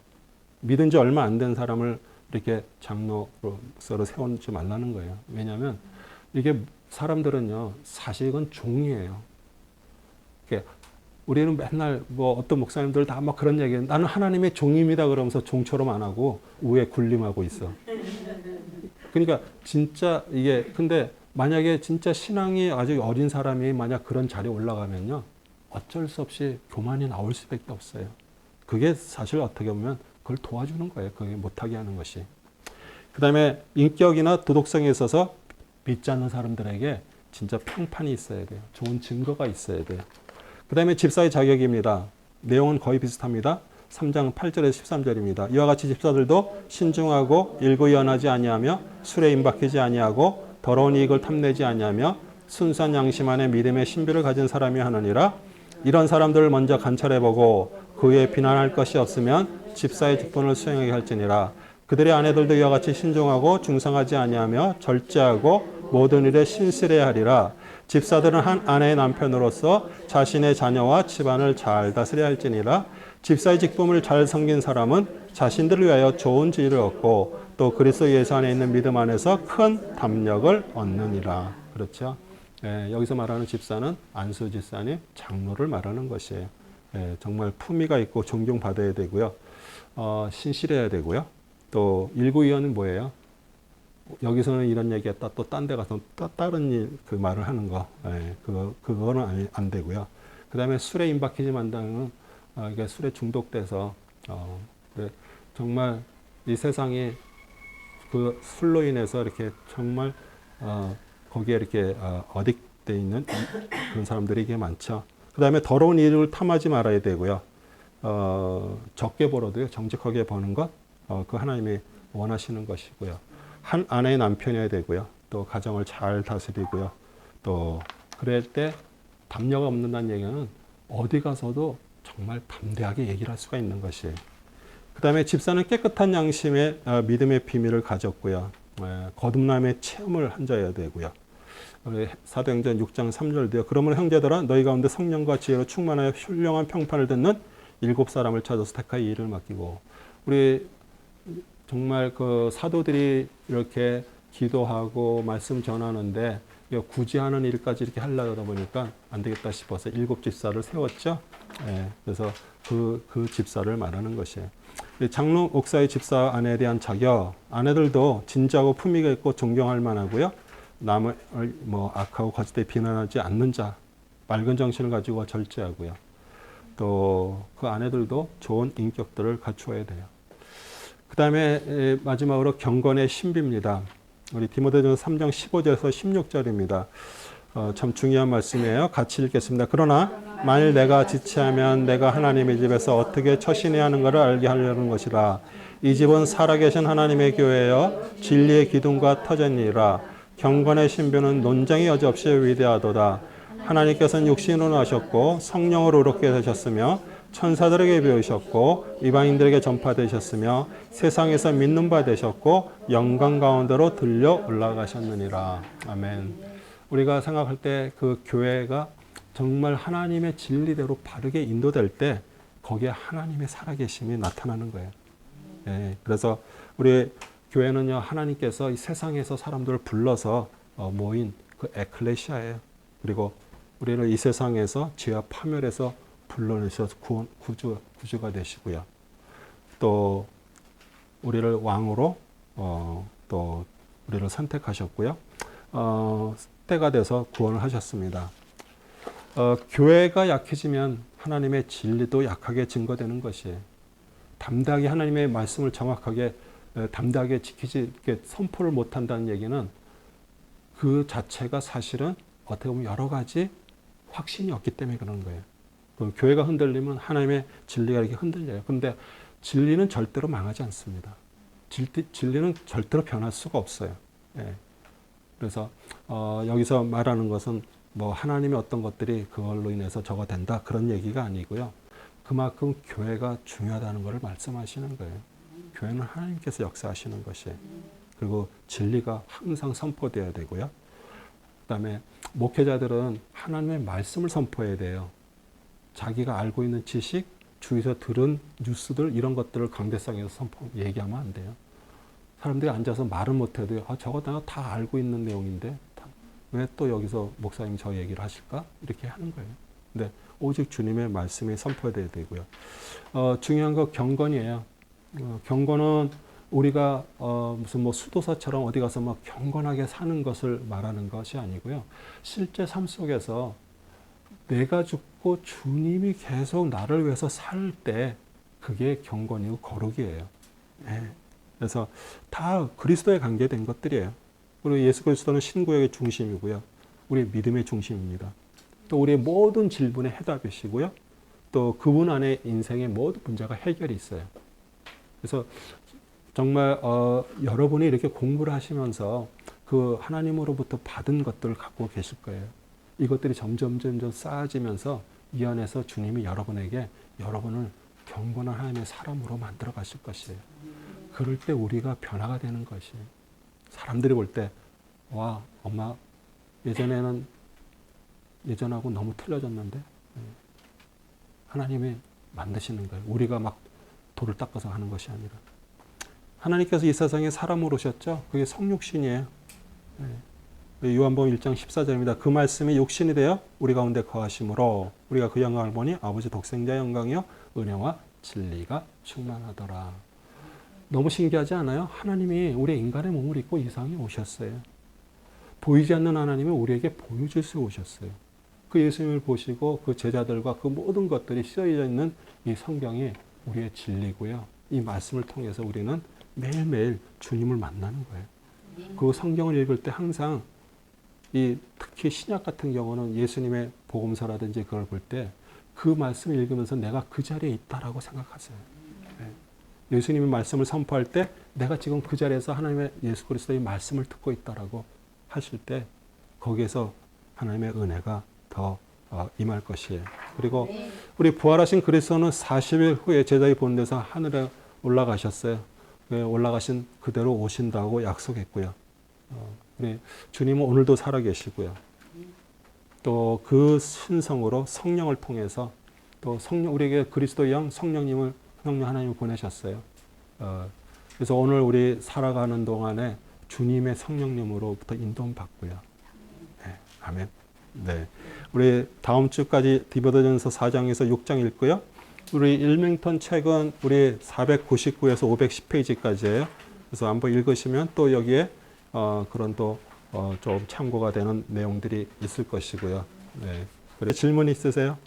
믿은 지 얼마 안 된 사람을 이렇게 장로로서 세우지 말라는 거예요. 왜냐하면 이게 사람들은요 사실은 종이에요. 우리는 맨날 어떤 목사님들 다 그런 얘기해요. 나는 하나님의 종입니다 그러면서 종처럼 안 하고 위에 군림하고 있어. 그러니까 진짜 근데 만약에 진짜 신앙이 아직 어린 사람이 만약 그런 자리에 올라가면요 어쩔 수 없이 교만이 나올 수밖에 없어요. 그게 사실 어떻게 보면 그걸 도와주는 거예요. 그게 못하게 하는 것이. 그 다음에 인격이나 도덕성에 있어서 믿지 않는 사람들에게 진짜 평판이 있어야 돼요. 좋은 증거가 있어야 돼요. 그 다음에 집사의 자격입니다. 내용은 거의 비슷합니다. 3장 8절에서 13절입니다. 이와 같이 집사들도 신중하고 일구연하지 아니하며 술에 임박히지 아니하고 더러운 이익을 탐내지 아니하며 순수한 양심 안에 믿음의 신비를 가진 사람이 하느니라. 이런 사람들을 먼저 관찰해보고 그 외에 비난할 것이 없으면 집사의 직분을 수행하게 할지니라. 그들의 아내들도 이와 같이 신중하고 중상하지 아니하며 절제하고 모든 일에 신실해야 하리라. 집사들은 한 아내의 남편으로서 자신의 자녀와 집안을 잘 다스려야 할지니라. 집사의 직분을 잘 섬긴 사람은 자신들을 위하여 좋은 지위를 얻고 또 그리스도 예수 안에 있는 믿음 안에서 큰 담력을 얻느니라. 그렇죠? 여기서 말하는 집사는 안수 집사님, 장로를 말하는 것이에요. 정말 품위가 있고 존경받아야 되고요. 신실해야 되고요. 또 일구의원은 뭐예요? 여기서는 이런 얘기했다 또 딴 데 가서 다른 그 말을 하는 거. 그거는 안 되고요. 그 다음에 술에 임박히지 만다는 이게 술에 중독돼서 정말 이 세상이 그 술로 인해서 이렇게 정말 거기에 이렇게 어딕돼 있는 그런 사람들이 이게 많죠. 그 다음에 더러운 일을 탐하지 말아야 되고요. 적게 벌어도요 정직하게 버는 것, 그 하나님이 원하시는 것이고요. 한 아내의 남편이어야 되고요. 또 가정을 잘 다스리고요. 또 그럴 때 담력 없는다는 얘기는 어디 가서도 정말 담대하게 얘기를 할 수가 있는 것이에요. 그 다음에 집사는 깨끗한 양심의 믿음의 비밀을 가졌고요. 거듭남의 체험을 한 자여야 되고요. 사도행전 6장 3절도요. 그러므로 형제들아 너희 가운데 성령과 지혜로 충만하여 훌륭한 평판을 듣는 7사람을 찾아서 택하여 이 일을 맡기고. 우리 정말 그 사도들이 이렇게 기도하고 말씀 전하는데 굳이 하는 일까지 이렇게 하려다 보니까 안 되겠다 싶어서 7 집사를 세웠죠. 그래서 그 집사를 말하는 것이에요. 장로 옥사의 집사 아내에 대한 자격, 아내들도 진지하고 품위가 있고 존경할 만하고요. 남을 뭐 악하고 거짓되게 비난하지 않는 자, 맑은 정신을 가지고 절제하고요. 또 그 아내들도 좋은 인격들을 갖추어야 돼요. 그 다음에 마지막으로 경건의 신비입니다. 우리 디모데전서 3장 15절에서 16절입니다. 참 중요한 말씀이에요. 같이 읽겠습니다. 그러나 만일 내가 지체하면 내가 하나님의 집에서 어떻게 처신해야 하는 것을 알게 하려는 것이라. 이 집은 살아계신 하나님의 교회여 진리의 기둥과 터전이라. 경건의 신비는 논쟁이 여지없이 위대하도다. 하나님께서는 육신으로 나셨고 성령으로 의롭게 되셨으며 천사들에게 배우셨고 이방인들에게 전파되셨으며 세상에서 믿는 바 되셨고 영광 가운데로 들려 올라가셨느니라. 아멘. 우리가 생각할 때 그 교회가 정말 하나님의 진리대로 바르게 인도될 때 거기에 하나님의 살아계심이 나타나는 거예요. 그래서 우리 교회는요, 하나님께서 이 세상에서 사람들을 불러서 모인 그 에클레시아예요. 그리고 우리는 이 세상에서 죄와 파멸에서 불러내셔서 구주가 되시고요. 또 우리를 왕으로 또 우리를 선택하셨고요. 때가 돼서 구원을 하셨습니다. 교회가 약해지면 하나님의 진리도 약하게 증거되는 것이에요. 담대하게 하나님의 말씀을 정확하게 담대하게 지키지 선포를 못한다는 얘기는 그 자체가 사실은 어떻게 보면 여러 가지 확신이 없기 때문에 그런 거예요. 교회가 흔들리면 하나님의 진리가 이렇게 흔들려요. 그런데 진리는 절대로 망하지 않습니다. 진리는 절대로 변할 수가 없어요. 그래서 여기서 말하는 것은 뭐 하나님의 어떤 것들이 그걸로 인해서 저거 된다 그런 얘기가 아니고요. 그만큼 교회가 중요하다는 것을 말씀하시는 거예요. 교회는 하나님께서 역사하시는 것이에요. 그리고 진리가 항상 선포되어야 되고요. 그다음에 목회자들은 하나님의 말씀을 선포해야 돼요. 자기가 알고 있는 지식, 주위에서 들은 뉴스들 이런 것들을 강대상에서 얘기하면 안 돼요. 사람들이 앉아서 말은 못해도 저거 내가 다 알고 있는 내용인데 왜 또 여기서 목사님이 저 얘기를 하실까? 이렇게 하는 거예요. 근데 오직 주님의 말씀이 선포돼야 되고요. 중요한 거 경건이에요. 경건은 우리가 무슨 뭐 수도사처럼 어디 가서 막 경건하게 사는 것을 말하는 것이 아니고요. 실제 삶 속에서 내가 죽고 주님이 계속 나를 위해서 살 때 그게 경건이고 거룩이에요. 그래서 다 그리스도에 관계된 것들이에요. 그리고 예수 그리스도는 신구약의 중심이고요. 우리의 믿음의 중심입니다. 또 우리의 모든 질문의 해답이시고요. 또 그분 안에 인생의 모든 문제가 해결이 있어요. 그래서 정말 여러분이 이렇게 공부를 하시면서 그 하나님으로부터 받은 것들을 갖고 계실 거예요. 이것들이 점점 쌓아지면서 이 안에서 주님이 여러분에게 여러분을 경건한 하나님의 사람으로 만들어 가실 것이에요. 그럴 때 우리가 변화가 되는 것이에요. 사람들이 볼 때, 와, 엄마, 예전하고 너무 틀려졌는데? 하나님이 만드시는 거예요. 우리가 막 돌을 닦아서 하는 것이 아니라. 하나님께서 이 세상에 사람으로 오셨죠? 그게 성육신이에요. 요한복음 1장 14절입니다. 그 말씀이 육신이 되어 우리 가운데 거하심으로 우리가 그 영광을 보니 아버지 독생자의 영광이요 은혜와 진리가 충만하더라. 너무 신기하지 않아요? 하나님이 우리 인간의 몸을 입고 이 세상에 오셨어요. 보이지 않는 하나님이 우리에게 보여줄 수 오셨어요. 그 예수님을 보시고 그 제자들과 그 모든 것들이 쓰여져 있는 이 성경이 우리의 진리고요. 이 말씀을 통해서 우리는 매일매일 주님을 만나는 거예요. 그 성경을 읽을 때 항상 특히 신약 같은 경우는 예수님의 복음서라든지 그걸 볼 때 그 말씀을 읽으면서 내가 그 자리에 있다라고 생각하세요. 예수님의 말씀을 선포할 때 내가 지금 그 자리에서 하나님의 예수 그리스도의 말씀을 듣고 있다라고 하실 때 거기에서 하나님의 은혜가 더 임할 것이에요. 그리고 우리 부활하신 그리스도는 40일 후에 제자의 본데서 하늘에 올라가셨어요. 올라가신 그대로 오신다고 약속했고요. 우리 주님은 오늘도 살아계시고요. 또 그 신성으로 성령을 통해서 또 우리에게 그리스도의 영 성령 하나님을 보내셨어요. 그래서 오늘 우리 살아가는 동안에 주님의 성령님으로부터 인도를 받고요. 네, 아멘. 네, 우리 다음 주까지 디모데전서 4장에서 6장 읽고요. 우리 일밍턴 책은 우리 499에서 510페이지까지예요. 그래서 한번 읽으시면 또 여기에 그런 또 좀 참고가 되는 내용들이 있을 것이고요. 네, 그래 질문 있으세요?